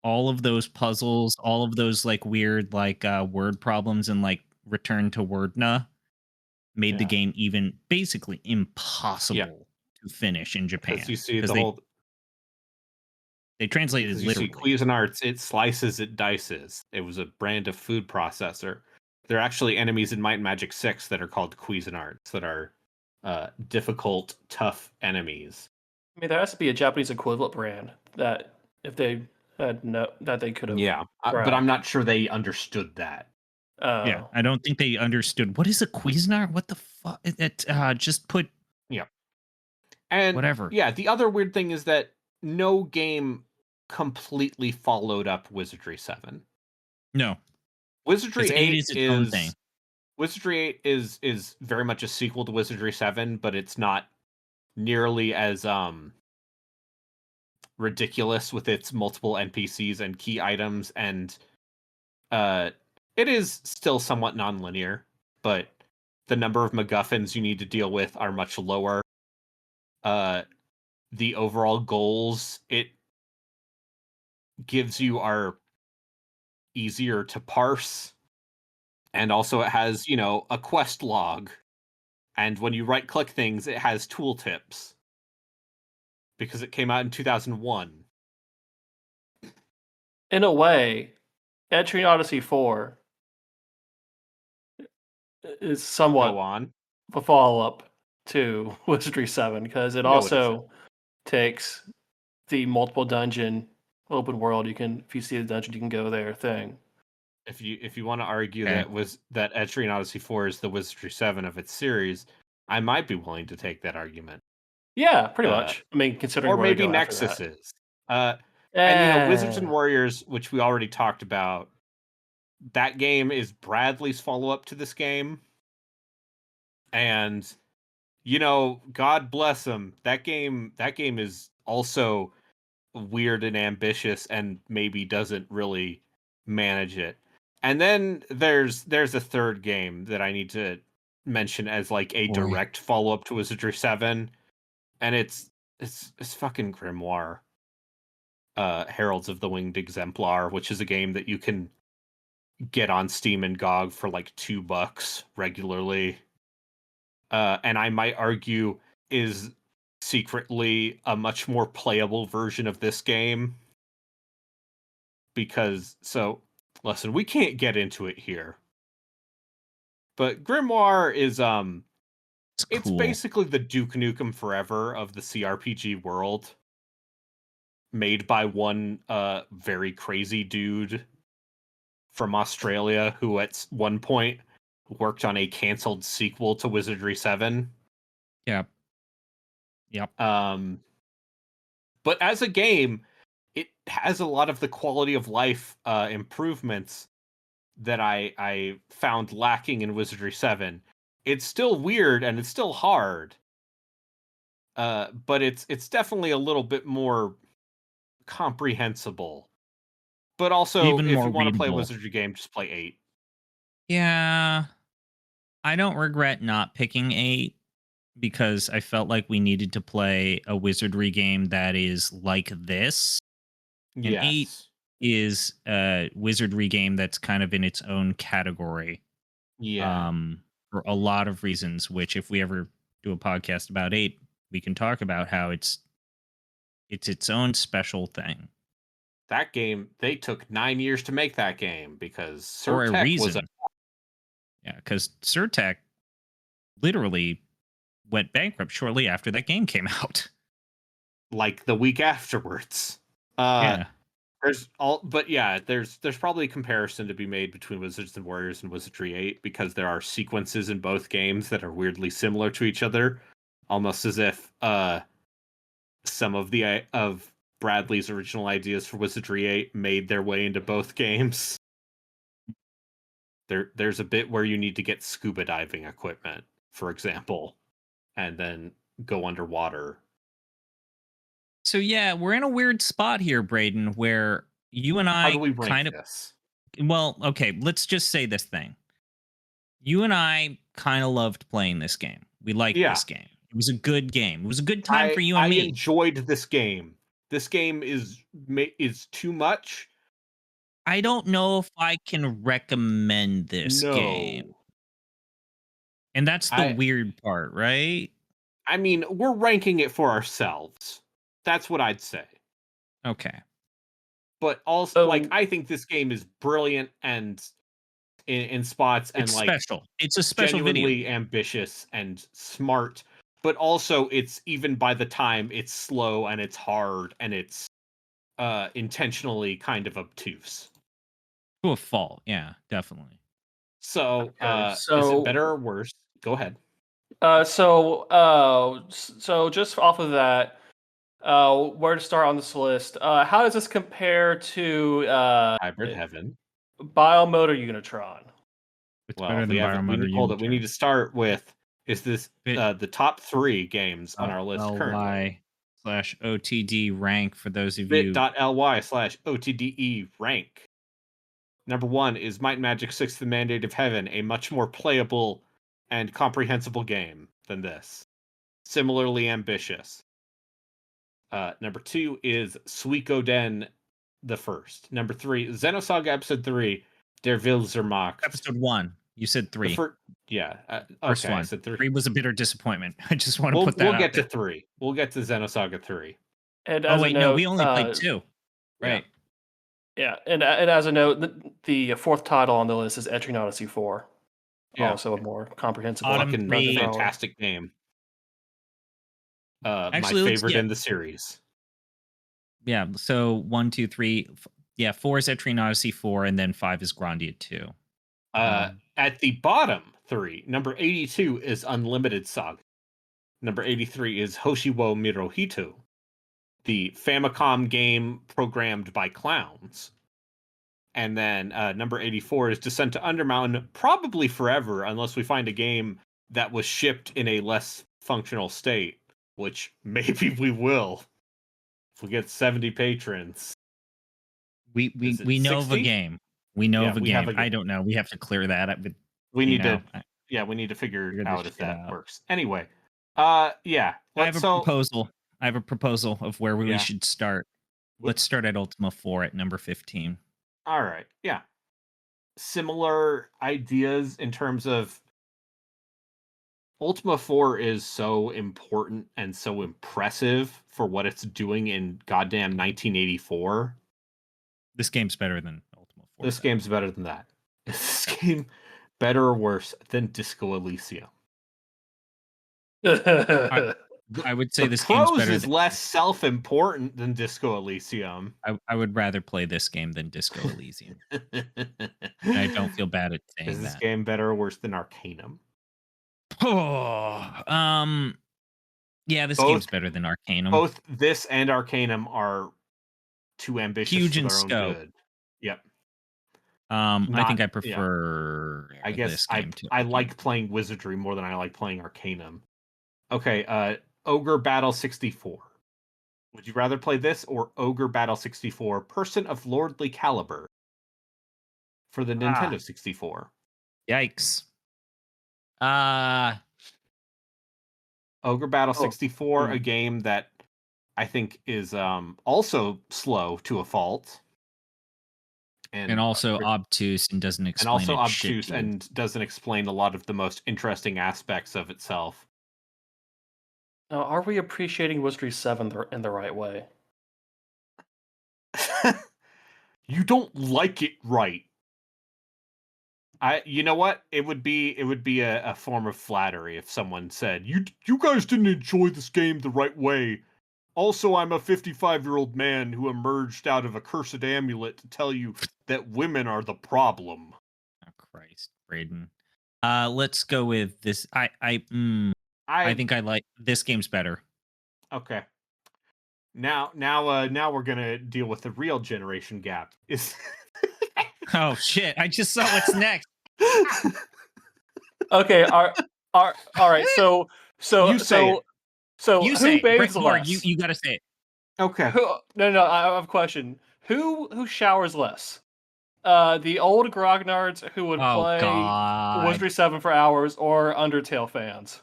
all of those puzzles, all of those like weird like word problems and like return to wordna made the
Yeah.
game even basically
Yeah.
impossible to finish in
Because you
Japan
see
because
the whole
they translated
because you see
literally.
Cuisinarts, it slices, it dices. It was a brand of food processor. There are actually enemies in Might and Magic 6 that are called Cuisinarts that are difficult, tough enemies.
I mean, there has to be a Japanese equivalent brand that if they had no that they could have
Yeah, but I'm
cracked.
not sure they understood that.
Yeah,
Oh,
I don't think they understood what is a Cuisinart. What the fuck? Just put
Yeah. And
whatever.
yeah, the other weird thing is that no game completely followed up Wizardry 7.
No,
Wizardry
because eight
8
is its own thing.
is Wizardry 8 is very much a sequel to Wizardry 7, but it's not nearly as ridiculous with its multiple NPCs and key items, and uh it is still somewhat nonlinear, but the number of MacGuffins you need to deal with are much lower. Uh the overall goals it gives you are easier to parse, and also it has, a quest log, and when you right click things it has tooltips because it came out in 2001.
in a way, Etrian Odyssey 4 is
Go
somewhat
on.
a follow-up to Wizardry 7 because it
No, it isn't.
also takes the multiple dungeon open world. You can, if you see the dungeon, you can go there thing.
If you want to argue
Okay.
that Etrian Odyssey 4 is the Wizardry 7 of its series, I might be willing to take that argument.
Yeah, pretty
Uh,
much. I mean, considering
or
where they
maybe
go after
Nexus
that.
is. Uh, and Wizards and
Eh,
Warriors, which we already talked about, that game is Bradley's follow-up to this game. And God bless him. That game is also weird and ambitious and maybe doesn't really manage it. And then there's a third game that I need to mention as like a
Boy.
direct follow-up to Wizardry 7, and it's fucking Grimoire. Heralds of the Winged Exemplar, which is a game that you can get on Steam and GOG for like $2 regularly. And I might argue is secretly a much more playable version of this game. Listen, we can't get into it here. But Grimoire is
It's
it's
cool.
basically the Duke Nukem Forever of the CRPG world, made by one very crazy dude from Australia who at one point worked on a canceled sequel to Wizardry 7.
Yeah. Yep.
But as a game, it has a lot of the quality of life improvements that I found lacking in Wizardry 7. It's still weird and it's still hard. But it's definitely a little bit more comprehensible. But also,
Even
if
more
you want to play a
readable.
Wizardry game, just play 8.
Yeah. I don't regret not picking 8 because I felt like we needed to play a wizardry game that is like this. And 8
Yes.
is a wizardry game that's kind of in its own category.
Yeah.
For a lot of reasons, which if we ever do a podcast about 8, we can talk about how it's its own special thing
That game, they took 9 years to make that game because
for a
Surtech was
reason. Yeah, because Surtech literally went bankrupt shortly after that game came out.
like the week afterwards. Uh
Yeah.
there's probably a comparison to be made between Wizards and Warriors and Wizardry 8 because there are sequences in both games that are weirdly similar to each other, almost as if some of Bradley's original ideas for Wizardry VIII made their way into both games. There's a bit where you need to get scuba diving equipment, for example, and then go underwater.
So yeah, we're in a weird spot here, Braden, where you and
How do
I
we rank
kind of
this?
well, okay, let's just say this thing. You and I kind of loved playing this game. We liked
Yeah.
this game. It was a good game. It was a good time for you and
I
me.
enjoyed this game. This game is too much.
I don't know if I can recommend this game.
No.
And that's the weird part, right?
I mean, we're ranking it for ourselves. That's what I'd say.
Okay.
But also, like,
So-
I think this game is brilliant and in spots, and
It's
like
special. It's a special video.
genuinely ambitious and smart. But also, it's even by the time it's slow and it's hard and it's intentionally kind of obtuse.
To a fault. Yeah, definitely.
So,
Okay,
is
so-
it better or worse? Go ahead.
So just off of that, where to start on this list? How does this compare to
Hybrid Heaven.
Biomotor Unitron?
It's
Well,
better than Biomotor
hold it. We need
Unitron.
to start with, is this
Bit-
the top 3 games on our list currently?
LY/OTD rank for those of you.
bit.ly/OTDE rank. Number 1 is Might and Magic 6th The Mandate of Heaven, a much more playable and comprehensible game than this. Similarly ambitious. Number 2 is Suikoden the First. Number 3, Xenosaga Episode 3, Der Wilsermacht.
Episode 1. You said 3.
Yeah.
First
Okay, I
one.
said 3.
3 was a bitter disappointment. I just want to put that
We'll
out
get
there.
to 3. We'll get to Xenosaga 3.
And
Oh
as a
wait,
note,
no, we only played 2. Right.
Yeah, and as a note, the fourth title on the list is Etrian Odyssey 4.
Yeah.
Also a more comprehensible.
Autumn
Fucking
3.
fantastic game.
Actually,
my
let's
favorite
get-
in the series.
Yeah, so 1, 2, 3. Yeah, 4 is Etrian Odyssey 4, and then 5 is Grandia 2.
At the bottom 3, number 82 is Unlimited Saga. Number 83 is Hoshiwo Mirohito, the Famicom game programmed by clowns. And then number 84 is Descent to Undermountain, probably forever, unless we find a game that was shipped in a less functional state, which maybe we will. If we get 70 patrons.
We
Is it
know of a
60?
game. We know
Yeah,
of a
we have
game.
a
I
game.
don't know. We have to clear that up. But
We need
know,
we need to figure
figure
out
this
if
shit
that
out.
works. Anyway, yeah.
I have a proposal. I have a proposal of where we should start. Let's start at Ultima 4 at number 15.
All right. Yeah. Similar ideas in terms of Ultima 4 is so important and so impressive for what it's doing in goddamn 1984.
This game's better than Ultima 4.
This game's better than that. Is this game better or worse than Disco Elysium?
I would say
The
this game's
prose
better.
is less self-important than Disco Elysium.
I would rather play this game than Disco Elysium. And I don't feel bad at saying
Is this
that.
game better or worse than Arcanum?
Oh, yeah, this game's better than Arcanum.
Both this and Arcanum are too ambitious
Huge
for
in
their own
scope.
good. Yep.
I think I prefer.
I guess
this game to
I
Arcanum.
like playing Wizardry more than I like playing Arcanum. Okay, Ogre Battle 64. Would you rather play this or Ogre Battle 64, Person of Lordly Caliber for the Nintendo 64?
Yikes.
Ogre Battle 64, a game that I think is also slow to a fault.
And also obtuse and doesn't explain
and also
its shit
obtuse
to you.
and doesn't explain a lot of the most interesting aspects of itself.
Now, are we appreciating Wizardry VII in the right way?
You don't like it right. You know what? It would be a form of flattery if someone said, you guys didn't enjoy this game the right way. Also, I'm a 55-year-old man who emerged out of a cursed amulet to tell you that women are the problem.
Oh, Christ, Braden. Let's go with this. I think I like this game's better.
Okay. Now we're gonna deal with the real generation gap. Is
Oh shit! I just saw what's next.
Okay, all right. So
You say it.
so
You
who
say it.
bathes
Or
less?
you got to say it.
Okay.
No. I have a question. Who showers less? The old grognards who would
Oh
play
god.
Wizardry 7 for hours, or Undertale fans?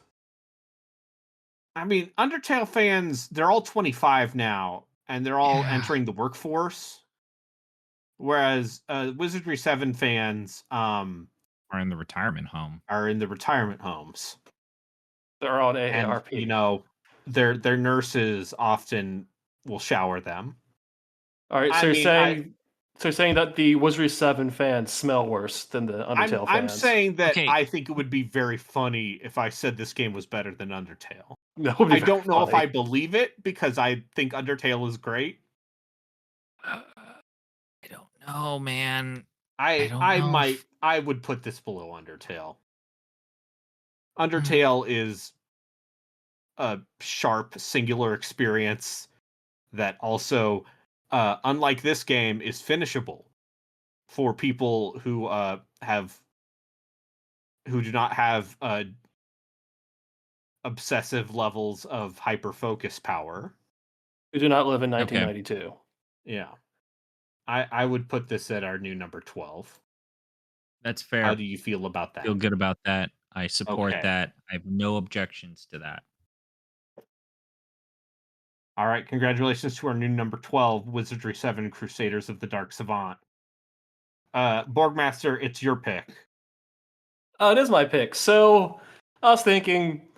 I mean, Undertale fans, they're all 25 now, and they're all
Yeah.
entering the workforce. Whereas Wizardry 7 fans
Are in the retirement home.
are in the retirement homes.
They're on
And,
AARP.
you know, their nurses often will shower them.
All right, so you're saying that the Wizardry 7 fans smell worse than the Undertale
I'm
fans?
saying that
Okay.
I think it would be very funny if I said this game was better than Undertale.
That would be
I don't know if
funny.
I believe it because I think Undertale is great.
I don't know, man.
I would put this below Undertale. Undertale is a sharp, singular experience that also, unlike this game, is finishable for people who do not have obsessive levels of hyper focus power.
We do not live in
Okay.
1992.
Yeah, I would put this at our new number 12.
That's fair.
How do you feel about that?
Feel good about that. I support
Okay.
that. I have no objections to that.
All right, congratulations to our new number 12, Wizardry 7 Crusaders of the Dark Savant. Borgmaster, it's your pick.
It is my pick. So I was thinking,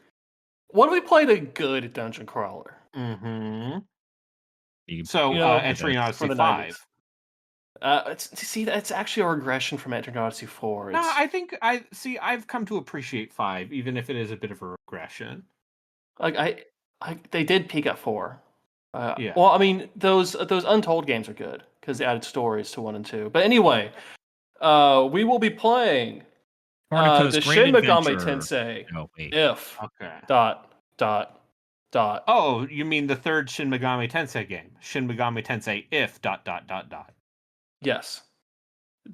what if we played a good dungeon crawler?
Mm-hmm.
You-
So,
You know,
entering
from
Odyssey
the
5.
90s. That's actually a regression from Entering Odyssey 4.
No,
It's,
I think I've come to appreciate 5, even if it is a bit of a regression.
like they did peak at 4.
Yeah.
Well, I mean, those Untold games are good because they added stories to 1 and 2. But anyway, we will be playing
Tornico's
the
Great
Shin Megami
Adventure.
Tensei
No, wait.
if
Okay.
dot.
Oh, you mean the third Shin Megami Tensei game? Shin Megami Tensei if ...
Yes.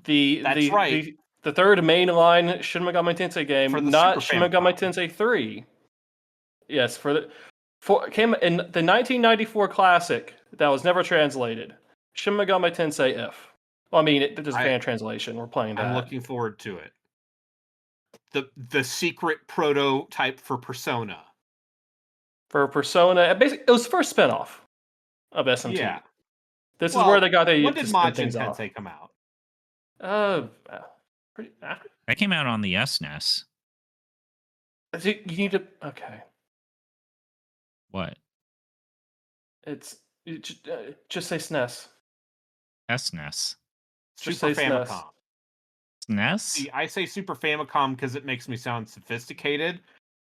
That's right.
The third mainline Shin Megami Tensei game,
For the
not
Super
Shin Megami
Famicom.
Tensei 3. Yes, came in the 1994 classic that was never translated. Shin Megami Tensei if. Well, I mean, there's a fan translation. We're playing that.
I'm looking forward to it. The secret prototype for Persona.
For Persona, basically, it was the first spinoff of SMT.
Yeah.
This is where they got
When
to
did
spin
Majin
things off.
Tensei come out?
Pretty after.
That came out on the SNES.
You need to. Okay.
What?
Just say SNES.
SNES.
Just
Super
say SNES.
Famicom.
SNES?
See, I say Super Famicom because it makes me sound sophisticated,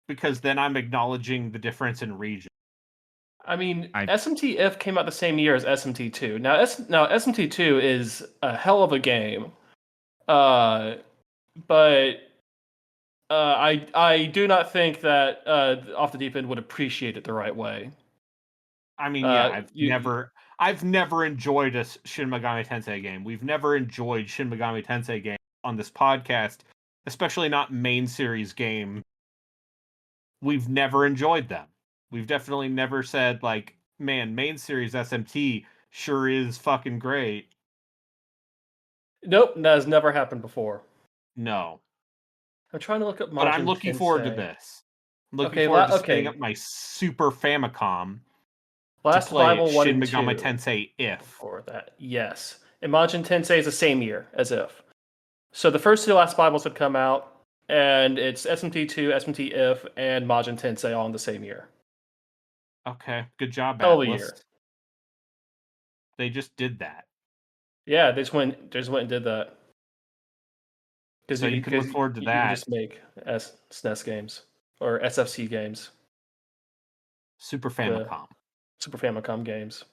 because then I'm acknowledging the difference in region.
I mean, SMT-If came out the same year as SMT2. Now SMT2 is a hell of a game, but I do not think that Off the Deep End would appreciate it the right way.
I mean, yeah, I've never enjoyed a Shin Megami Tensei game. We've never enjoyed Shin Megami Tensei games on this podcast, especially not main series game. We've never enjoyed them. We've definitely never said, like, man, main series SMT sure is fucking great.
Nope, that has never happened before.
No.
I'm trying to look up Majin
But I'm looking forward to
Tensei.
this. I'm looking forward to setting
okay.
up my Super Famicom
Last
to play
Survival 1
Shin
and
Megami
2.
Tensei if.
Before that, yes. And Majin Tensei is the same year as if. So the first two Last Bibles had come out, and it's SMT2, SMT if, and Majin Tensei all in the same year.
Okay, good job,
Hell of a
Atlas.
year.
They just did that.
Yeah, they just went and did that.
So you can look forward to
you
that.
can just make SNES games or SFC games,
Super Famicom.
Super Famicom games.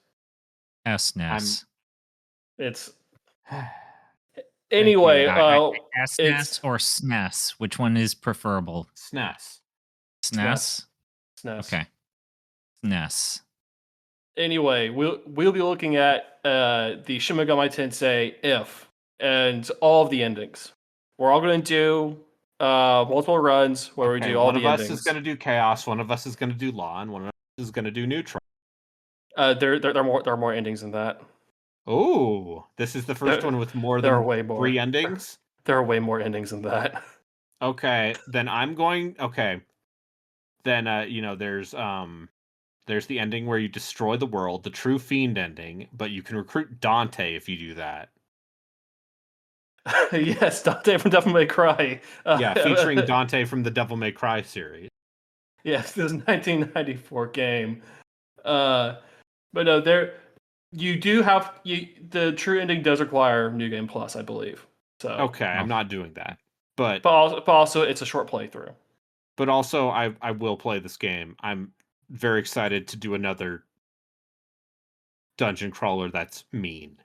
SNES.
It's anyway.
SNES or SNES? Which one is preferable?
SNES.
SNES.
SNES.
Okay. SNES.
Anyway, we'll be looking at the Shin Megami Tensei If and all of the endings. We're all going to do multiple runs where we do all
one
the
of us
endings.
is going to do chaos, one of us is going to do law, and one of us is going to do neutral.
There are more endings than that.
Oh, this is the first one with more
there are
than
way more.
3 endings?
There are way more endings than that.
Okay, then I'm going. Okay, then there's the ending where you destroy the world, the true fiend ending, but you can recruit Dante if you do that.
Yes, Dante from Devil May Cry.
Yeah, featuring Dante from the Devil May Cry series.
Yes, this 1994 game. But no, you do have the true ending does require New Game Plus, I believe. So
Okay, I'm not doing that, but
also it's a short playthrough.
But also, I will play this game. I'm very excited to do another dungeon crawler that's mean.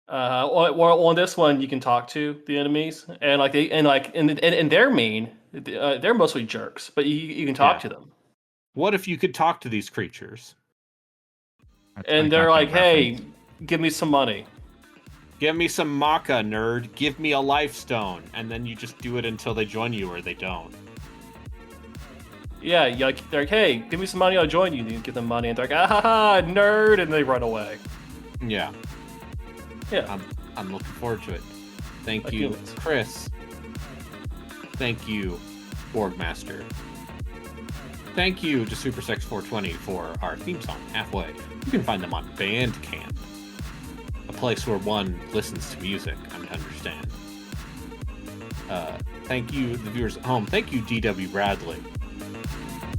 Well, on this one, you can talk to the enemies, and they're mean. They're mostly jerks, but you can talk to them.
What if you could talk to these creatures?
And they're like, "Hey, give me some money.
Give me some maca, nerd. Give me a life stone." And then you just do it until they join you or they don't.
Yeah, they're like, "Hey, give me some money, I'll join you." And you give them money, and they're like, "Ah ha ha, nerd," and they run away.
Yeah.
Yeah.
I'm looking forward to it. Thank you, Chris. Thank you, Borgmaster. Thank you to SuperSex420 for our theme song, Halfway. You can find them on Bandcamp, a place where one listens to music, I'm to understand. Thank you, the viewers at home. Thank you, D.W. Bradley.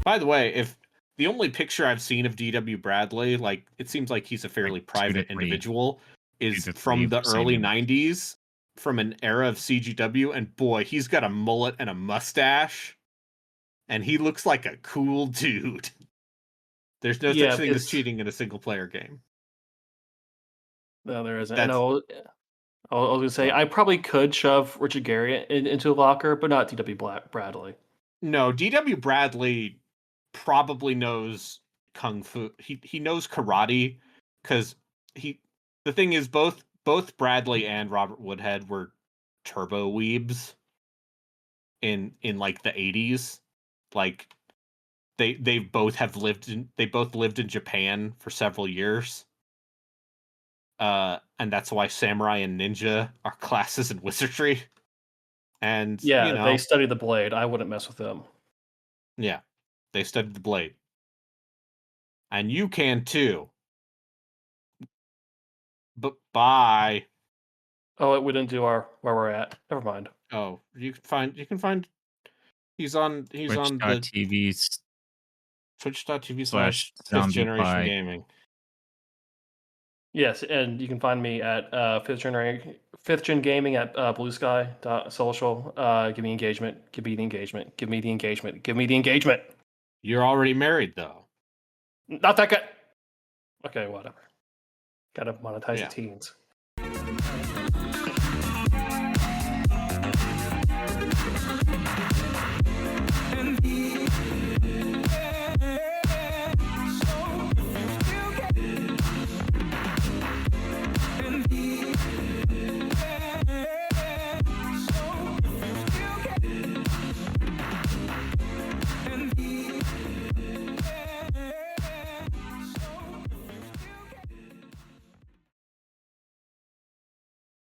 By the way, if the only picture I've seen of D.W. Bradley, like, it seems like he's a fairly private individual, is from the early 90s, from an era of CGW, and boy, he's got a mullet and a mustache, and he looks like a cool dude. There's no such thing as cheating in a single-player game.
No, there isn't. I was going to say, I probably could shove Richard Gere into a locker, but not D.W. Bradley.
No, D.W. Bradley probably knows kung fu. He knows karate, because the thing is, both Bradley and Robert Woodhead were turbo weebs in like the 80s. Like they both lived in Japan for several years. And that's why samurai and ninja are classes in wizardry. And
they study the blade. I wouldn't mess with them.
Yeah, they studied the blade. And you can too. But bye.
Oh, we didn't do where we're at. Never mind.
Oh, you can find he's on the twitch.tv/ fifth generation gaming.
Yes, and you can find me at fifth gen gaming at bluesky.social. Give me engagement. Give me the engagement. Give me the engagement. Give me the engagement.
You're already married though.
Not that good. Okay, whatever. Gotta monetize the teens.